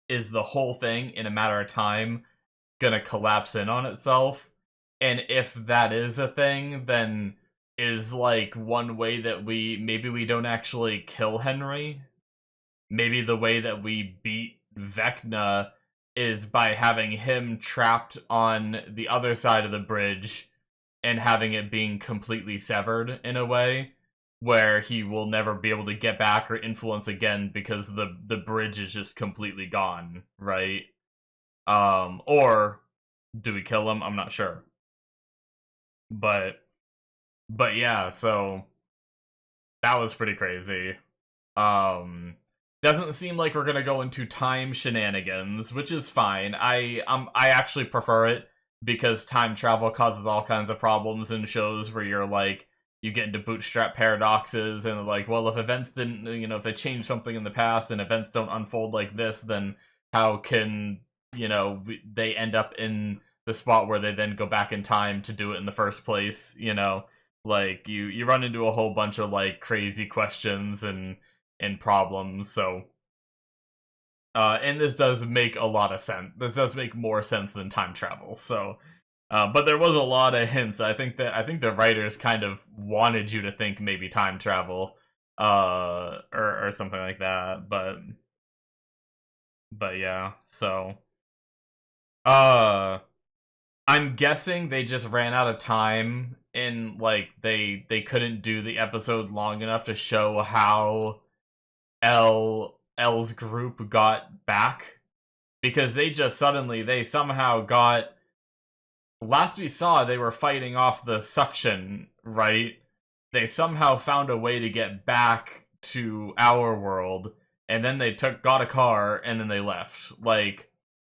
is the whole thing in a matter of time gonna collapse in on itself? And if that is a thing, then is, like, one way that maybe we don't actually kill Henry? Maybe the way that we beat Vecna is by having him trapped on the other side of the bridge and having it being completely severed in a way where he will never be able to get back or influence again because the bridge is just completely gone, right? Or do we kill him? I'm not sure. But yeah, so that was pretty crazy. Doesn't seem like we're gonna go into time shenanigans, which is fine. I actually prefer it because time travel causes all kinds of problems in shows where you're like, you get into bootstrap paradoxes and, like, well, if events didn't, you know, if they changed something in the past and events don't unfold like this, then how can, you know, they end up in the spot where they then go back in time to do it in the first place, you know? Like, you run into a whole bunch of, like, crazy questions and problems, so. And this does make a lot of sense. This does make more sense than time travel, so But there was a lot of hints. I think the writers kind of wanted you to think maybe time travel, or something like that. But yeah. So, uh, I'm guessing they just ran out of time, and like they couldn't do the episode long enough to show how L's group got back, because they somehow got. Last we saw, they were fighting off the suction, right? They somehow found a way to get back to our world, and then they got a car, and then they left. Like,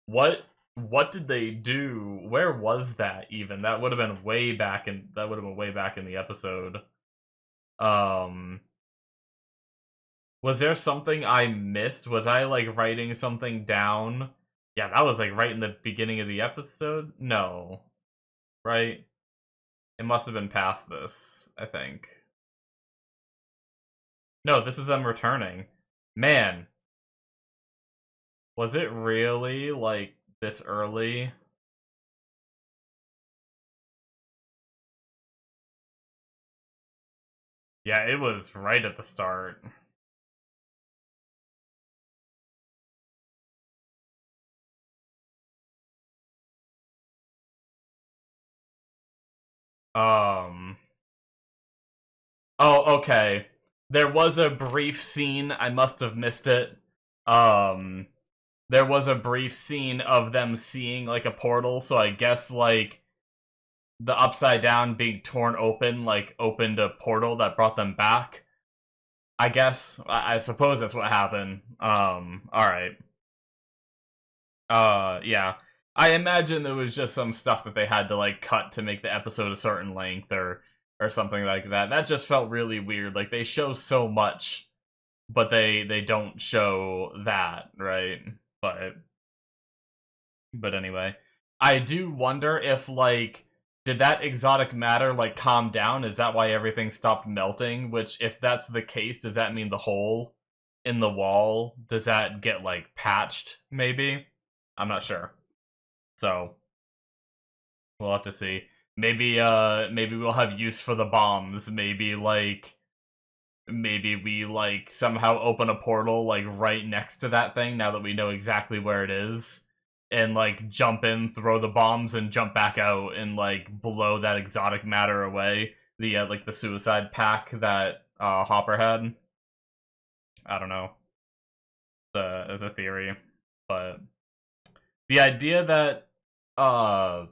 what did they do? Where was that even? That would have been way back in the episode. Um, was there something I missed? Was I like writing something down? Yeah, that was like right in the beginning of the episode. No, right? It must have been past this, I think. No, this is them returning. Man, was it really like this early? Yeah, it was right at the start. Um. Oh, okay. There was a brief scene. I must have missed it. Um. There was a brief scene of them seeing like a portal. So I guess like the upside down being torn open, like opened a portal that brought them back. I guess. I suppose that's what happened. All right. Yeah. I imagine there was just some stuff that they had to like cut to make the episode a certain length, or something like that. That just felt really weird. Like they show so much, but they don't show that, right? But but anyway, I do wonder if like did that exotic matter like calm down? Is that why everything stopped melting? Which if that's the case, does that mean the hole in the wall, does that get like patched maybe? I'm not sure. So we'll have to see. Maybe we'll have use for the bombs. Maybe we like somehow open a portal like right next to that thing now that we know exactly where it is, and like jump in, throw the bombs, and jump back out and like blow that exotic matter away. The like the suicide pack that Hopper had. I don't know. As a theory, but the idea that uh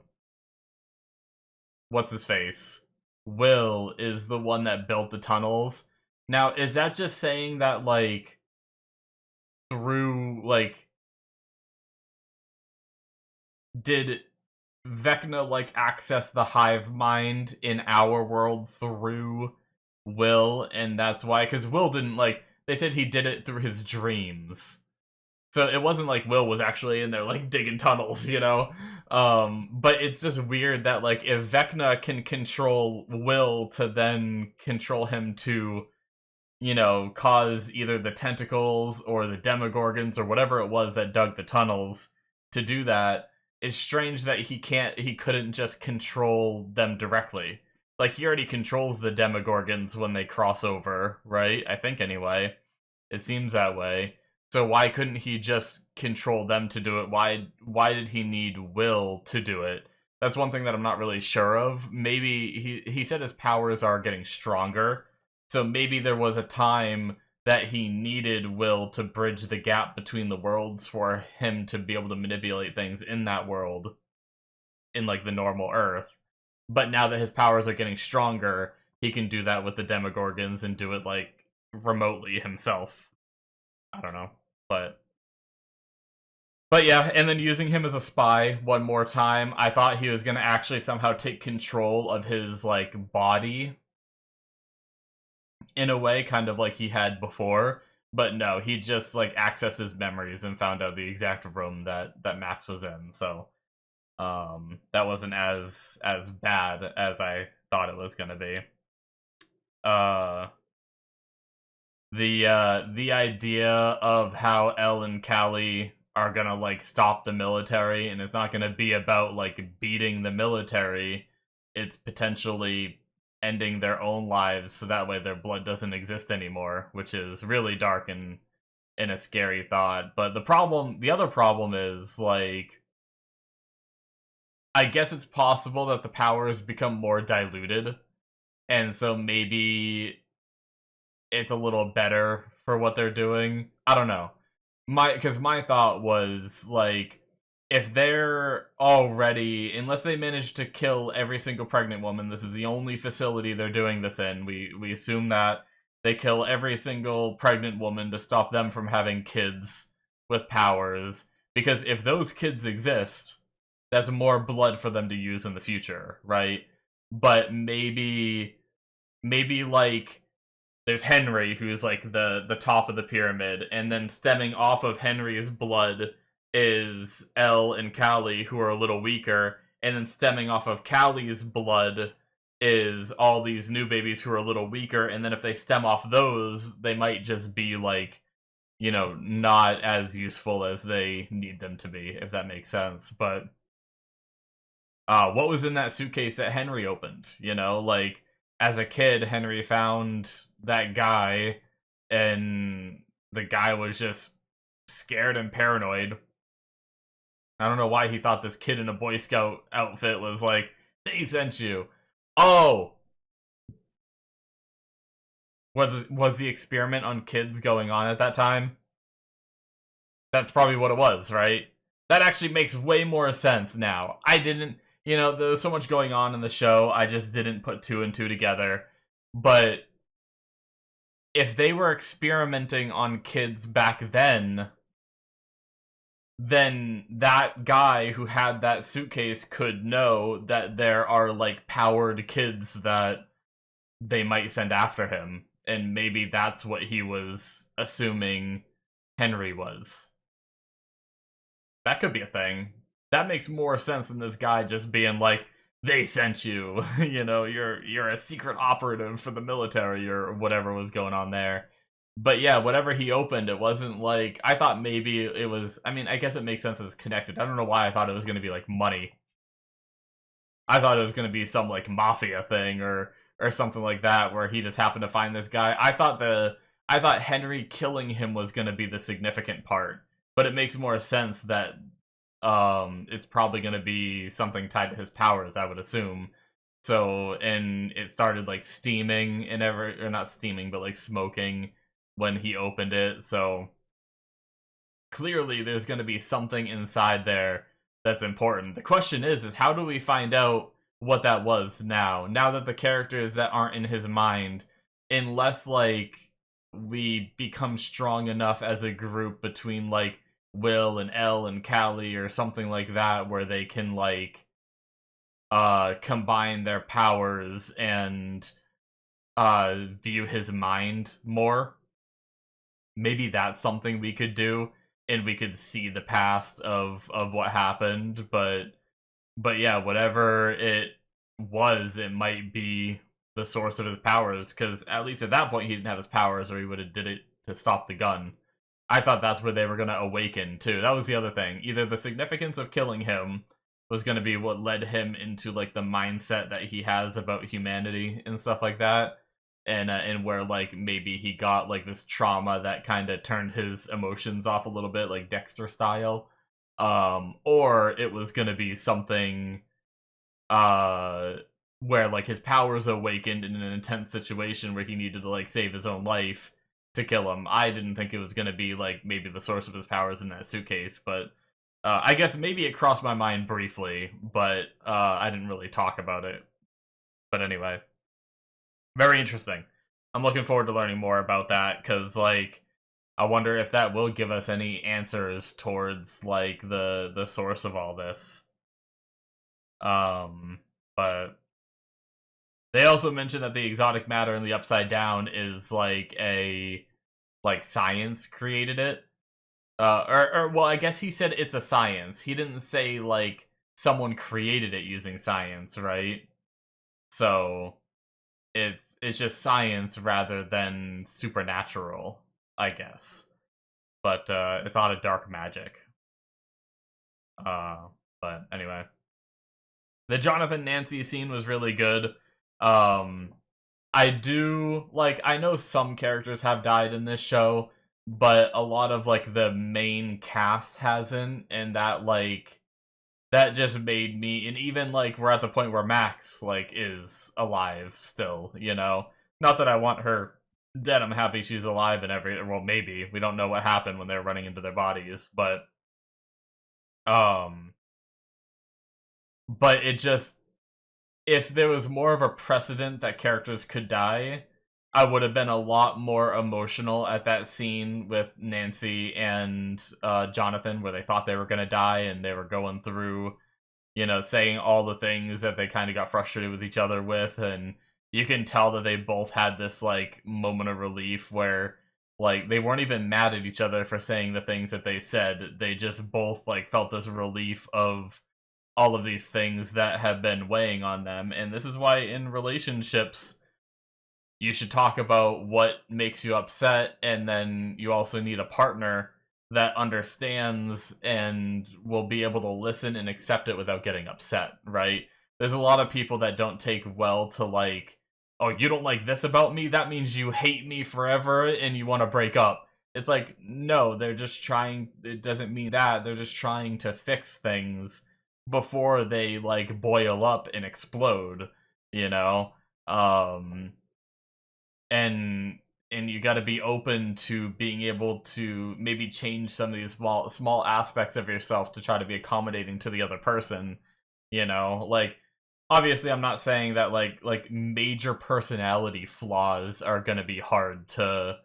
what's his face? Will is the one that built the tunnels. Now, is that just saying that like through like did Vecna like access the hive mind in our world through Will, and that's why, because Will didn't like they said he did it through his dreams. So it wasn't like Will was actually in there like digging tunnels, you know? But it's just weird that like if Vecna can control Will to then control him to, you know, cause either the tentacles or the Demogorgons or whatever it was that dug the tunnels to do that, it's strange that he couldn't just control them directly. Like he already controls the Demogorgons when they cross over, right? I think anyway. It seems that way. So why couldn't he just control them to do it? Why did he need Will to do it? That's one thing that I'm not really sure of. Maybe he said his powers are getting stronger. So maybe there was a time that he needed Will to bridge the gap between the worlds for him to be able to manipulate things in that world, in like the normal Earth. But now that his powers are getting stronger, he can do that with the Demogorgons and do it like remotely himself. I don't know. But yeah, and then using him as a spy one more time, I thought he was gonna actually somehow take control of his like body in a way, kind of like he had before. But no, he just like accessed his memories and found out the exact room that Max was in. So that wasn't as bad as I thought it was gonna be. Uh the idea of how Elle and Callie are gonna like stop the military, and it's not gonna be about like beating the military. It's potentially ending their own lives so that way their blood doesn't exist anymore, which is really dark and a scary thought. But the other problem is like I guess it's possible that the powers become more diluted, and so maybe it's a little better for what they're doing. I don't know. Because my thought was like, if they're already, unless they manage to kill every single pregnant woman, this is the only facility they're doing this in. We assume that they kill every single pregnant woman to stop them from having kids with powers. Because if those kids exist, that's more blood for them to use in the future, right? But maybe like there's Henry, who's like the top of the pyramid, and then stemming off of Henry's blood is Elle and Callie, who are a little weaker, and then stemming off of Callie's blood is all these new babies who are a little weaker, and then if they stem off those, they might just be like, you know, not as useful as they need them to be, if that makes sense. But what was in that suitcase that Henry opened? You know, like, as a kid, Henry found that guy, and the guy was just scared and paranoid. I don't know why he thought this kid in a Boy Scout outfit was like, they sent you. Oh! Was the experiment on kids going on at that time? That's probably what it was, right? That actually makes way more sense now. I didn't, you know, there was so much going on in the show, I just didn't put two and two together. But if they were experimenting on kids back then that guy who had that suitcase could know that there are, like, powered kids that they might send after him. And maybe that's what he was assuming Henry was. That could be a thing. That makes more sense than this guy just being like, they sent you. You know, you're a secret operative for the military or whatever was going on there. But yeah, whatever he opened, it wasn't like, I thought maybe it was, I mean, I guess it makes sense it's connected. I don't know why I thought it was going to be like money. I thought it was going to be some like mafia thing or something like that where he just happened to find this guy. I thought Henry killing him was going to be the significant part, but it makes more sense that it's probably going to be something tied to his powers, I would assume. So, and it started like steaming and or not steaming, but like smoking when he opened it. So clearly there's going to be something inside there that's important. The question is how do we find out what that was now that the characters that aren't in his mind, unless like we become strong enough as a group between like Will and Elle and Callie or something like that where they can like combine their powers and view his mind more. Maybe that's something we could do and we could see the past of what happened, but yeah, whatever it was, it might be the source of his powers, because at least at that point he didn't have his powers or he would have did it to stop the gun. I thought that's where they were going to awaken too. That was the other thing. Either the significance of killing him was going to be what led him into like the mindset that he has about humanity and stuff like that, and where like maybe he got like this trauma that kind of turned his emotions off a little bit, like Dexter style, or it was going to be something where like his powers awakened in an intense situation where he needed to like save his own life to kill him. I didn't think it was going to be like maybe the source of his powers in that suitcase, but I guess maybe it crossed my mind briefly, but I didn't really talk about it. But anyway, very interesting. I'm looking forward to learning more about that, because like I wonder if that will give us any answers towards like the source of all this. But they also mentioned that the exotic matter in the Upside Down is like science created it. Or well, I guess he said it's a science. He didn't say like someone created it using science, right? So it's just science rather than supernatural, I guess. But it's not a dark magic. But anyway, the Jonathan Nancy scene was really good. Um, I do like. I know some characters have died in this show, but a lot of like the main cast hasn't, and that just made me. And even like we're at the point where Max like is alive still. Not that I want her dead. I'm happy she's alive and every. Well, maybe we don't know what happened when they're running into their bodies, um, but it just if there was more of a precedent that characters could die, I would have been a lot more emotional at that scene with Nancy and Jonathan, where they thought they were gonna die and they were going through, saying all the things that they kind of got frustrated with each other with, and you can tell that they both had this like moment of relief where like they weren't even mad at each other for saying the things that they said. They just both like felt this relief of all of these things that have been weighing on them. And this is why in relationships, you should talk about what makes you upset, and then you also need a partner that understands and will be able to listen and accept it without getting upset, right? There's a lot of people that don't take well to like, oh, you don't like this about me? That means you hate me forever and you want to break up. It's like, no, they're just trying, it doesn't mean that. They're just trying to fix things before they like boil up and explode, you know? Um and you got to be open to being able to maybe change some of these small aspects of yourself to try to be accommodating to the other person, like obviously I'm not saying that like major personality flaws are going to be hard to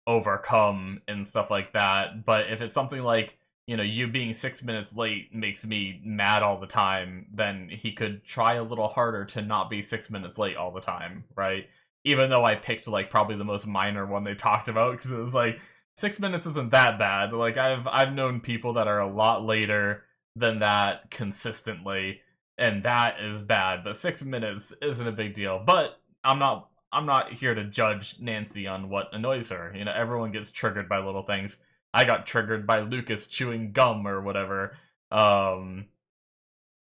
overcome and stuff like that. But if it's something like, you being 6 minutes late makes me mad all the time, then he could try a little harder to not be 6 minutes late all the time, right? Even though I picked like probably the most minor one they talked about, because it was like 6 minutes isn't that bad. Like I've known people that are a lot later than that consistently, and that is bad. But 6 minutes isn't a big deal. But I'm not here to judge Nancy on what annoys her. Everyone gets triggered by little things. I got triggered by Lucas chewing gum or whatever. And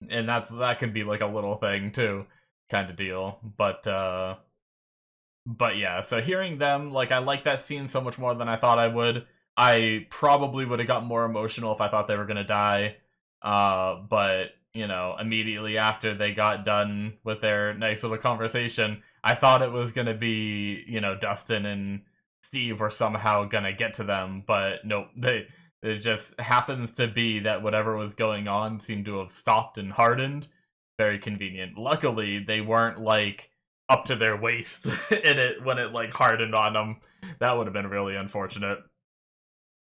that can be like a little thing too, kind of deal. But yeah, so hearing them, like I like that scene so much more than I thought I would. I probably would have got more emotional if I thought they were gonna die. But immediately after they got done with their nice little conversation, I thought it was gonna be, Dustin and Steve were somehow gonna get to them, but nope, it just happens to be that whatever was going on seemed to have stopped and hardened. Very convenient. Luckily, they weren't like up to their waist in it when it like hardened on them. That would have been really unfortunate.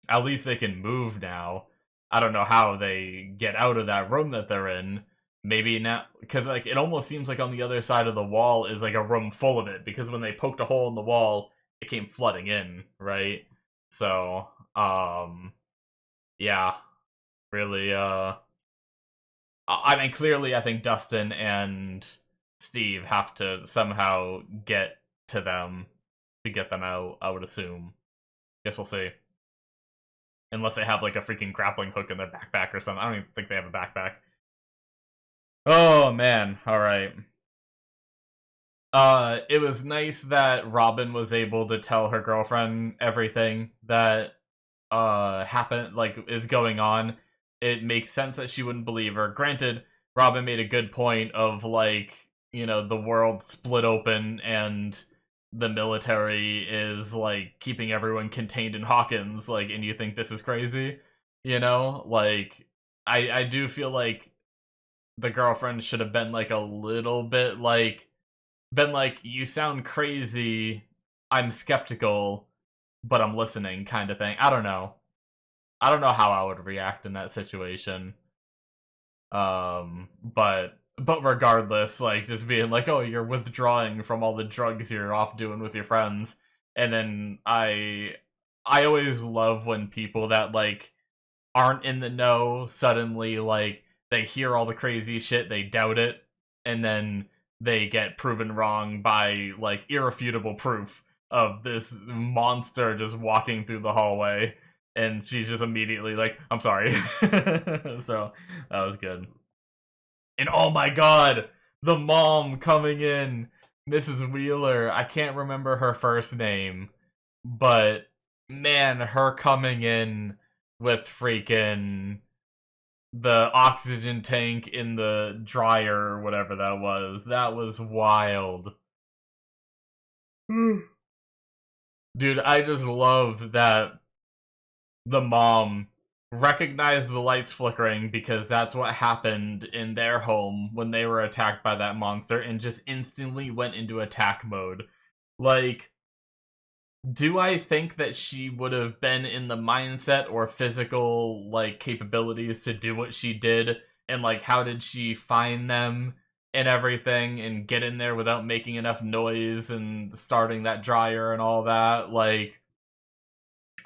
At least they can move now. I don't know how they get out of that room that they're in. Maybe now, because like it almost seems like on the other side of the wall is like a room full of it, because when they poked a hole in the wall, it came flooding in, right? So, yeah, really, I mean, clearly, I think Dustin and Steve have to somehow get to them to get them out, I would assume. Guess we'll see. Unless they have like a freaking grappling hook in their backpack or something. I don't even think they have a backpack. Oh man, alright. It was nice that Robin was able to tell her girlfriend everything that happened, like is going on. It makes sense that she wouldn't believe her. Granted, Robin made a good point of like, the world split open and the military is like keeping everyone contained in Hawkins, like, and you think this is crazy, like I do feel like the girlfriend should have been like a little bit like been like, you sound crazy, I'm skeptical, but I'm listening, kind of thing. I don't know. I don't know how I would react in that situation. But regardless, like just being like, oh, you're withdrawing from all the drugs you're off doing with your friends, and then I always love when people that like aren't in the know suddenly like they hear all the crazy shit, they doubt it, and then they get proven wrong by like irrefutable proof of this monster just walking through the hallway. and she's just immediately like, I'm sorry. So that was good. And oh my god, the mom coming in, Mrs. Wheeler. I can't remember her first name, but man, her coming in with freaking the oxygen tank in the dryer or whatever that was wild. Dude, I just love that the mom recognized the lights flickering because that's what happened in their home when they were attacked by that monster and just instantly went into attack mode. Like, do I think that she would have been in the mindset or physical, like, capabilities to do what she did? And, like, how did she find them and everything and get in there without making enough noise and starting that dryer and all that? Like,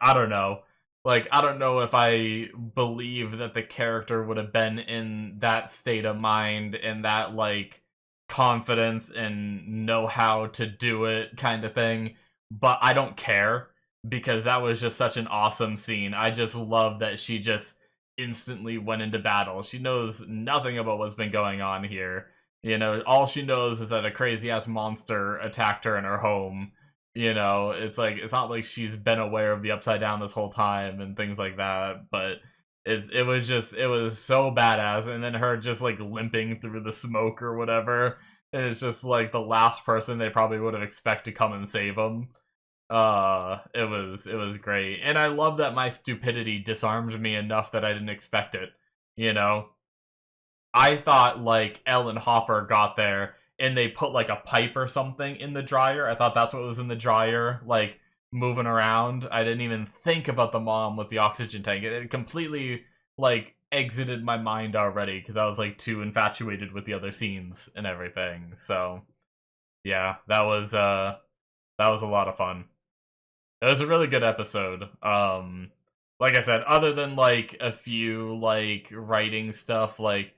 I don't know. Like, I don't know if I believe that the character would have been in that state of mind and that, like, confidence and know how to do it kind of thing. But I don't care because that was just such an awesome scene. I just love that she just instantly went into battle. She knows nothing about what's been going on here. You know, all she knows is that a crazy ass monster attacked her in her home. You know, it's like, it's not like she's been aware of the Upside Down this whole time and things like that, but it was just, it was so badass. And then her just like limping through the smoke or whatever, and it's just like the last person they probably would have expected to come and save them. It was great. And I love that my stupidity disarmed me enough that I didn't expect it, you know? I thought like Ellen Hopper got there and they put like a pipe or something in the dryer. I thought that's what was in the dryer, like moving around. I didn't even think about the mom with the oxygen tank. It completely like exited my mind already because I was like too infatuated with the other scenes and everything. So yeah, that was a lot of fun. It was a really good episode. Like I said, other than like a few like writing stuff, like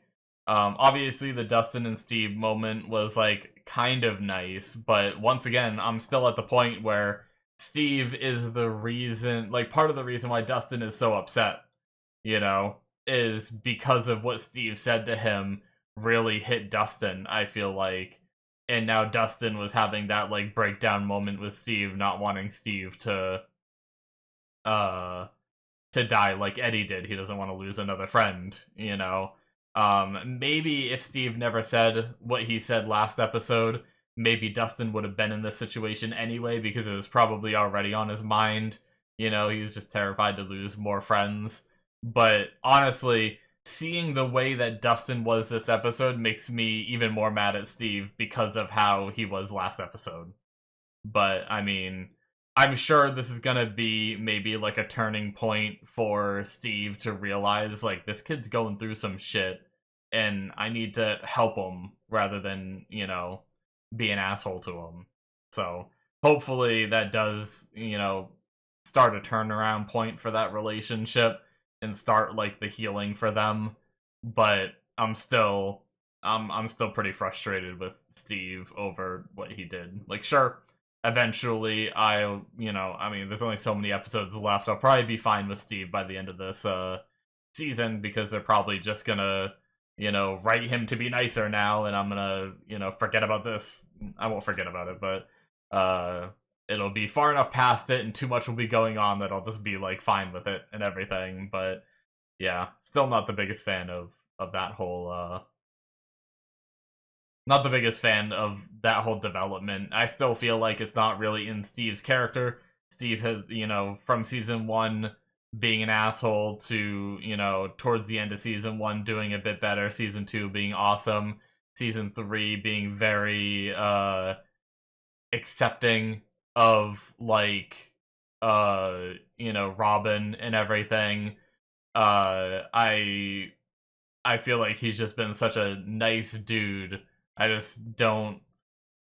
obviously the Dustin and Steve moment was like kind of nice, but once again, I'm still at the point where Steve is the reason, like part of the reason why Dustin is so upset, you know, is because of what Steve said to him really hit Dustin, I feel like. And now Dustin was having that like breakdown moment with Steve, not wanting Steve uh to die like Eddie did. He doesn't want to lose another friend, you know. Maybe if Steve never said what he said last episode, maybe Dustin would have been in this situation anyway because it was probably already on his mind. You know, he's just terrified to lose more friends. But honestly, seeing the way that Dustin was this episode makes me even more mad at Steve because of how he was last episode. But, I mean, I'm sure this is gonna be maybe like a turning point for Steve to realize, like, this kid's going through some shit, and I need to help him rather than, you know, be an asshole to him. So, hopefully that does, you know, start a turnaround point for that relationship and start, like, the healing for them. But I'm still pretty frustrated with Steve over what he did. Like, sure, eventually you know, I mean, there's only so many episodes left. I'll probably be fine with Steve by the end of this season because they're probably just gonna, you know, write him to be nicer now, and I'm gonna, you know, forget about this. I won't forget about it, but it'll be far enough past it and too much will be going on that I'll just be like fine with it and everything. But yeah, still not the biggest fan of that whole not the biggest fan of that whole development. I still feel like it's not really in Steve's character. Steve has, you know, from season 1 being an asshole to, you know, towards the end of season 1 doing a bit better, season 2 being awesome, season 3 being very accepting of like you know, Robin and everything. I feel like he's just been such a nice dude. I just don't.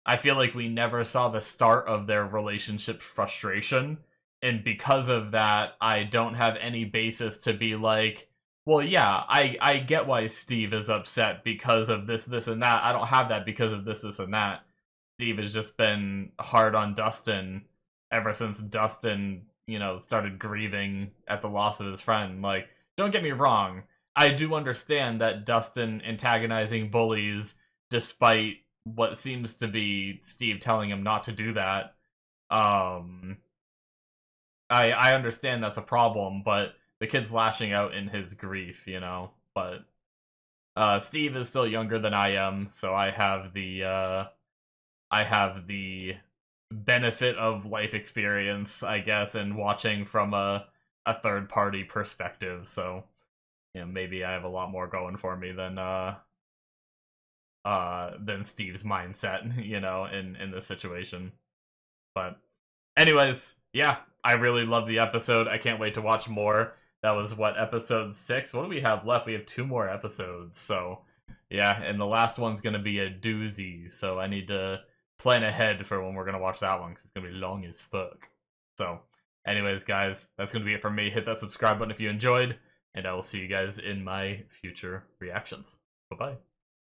I feel like we never saw the start of their relationship frustration. And because of that, I don't have any basis to be like, well, yeah, I get why Steve is upset because of this, this, and that. I don't have that because of this, this, and that. Steve has just been hard on Dustin ever since Dustin you know, started grieving at the loss of his friend. Like, don't get me wrong, I do understand that Dustin antagonizing bullies despite what seems to be Steve telling him not to do that. I understand that's a problem, but the kid's lashing out in his grief, you know. But Steve is still younger than I am, so I have the benefit of life experience, I guess, and watching from a third party perspective. So, you know, maybe I have a lot more going for me than Steve's mindset, you know, in this situation. But anyways, yeah, I really love the episode. I can't wait to watch more. That was what, episode 6? What do we have left? We have 2 more episodes. So, yeah, and the last one's going to be a doozy. So I need to plan ahead for when we're going to watch that one because it's going to be long as fuck. So, anyways, guys, that's going to be it from me. Hit that subscribe button if you enjoyed, and I will see you guys in my future reactions. Bye-bye.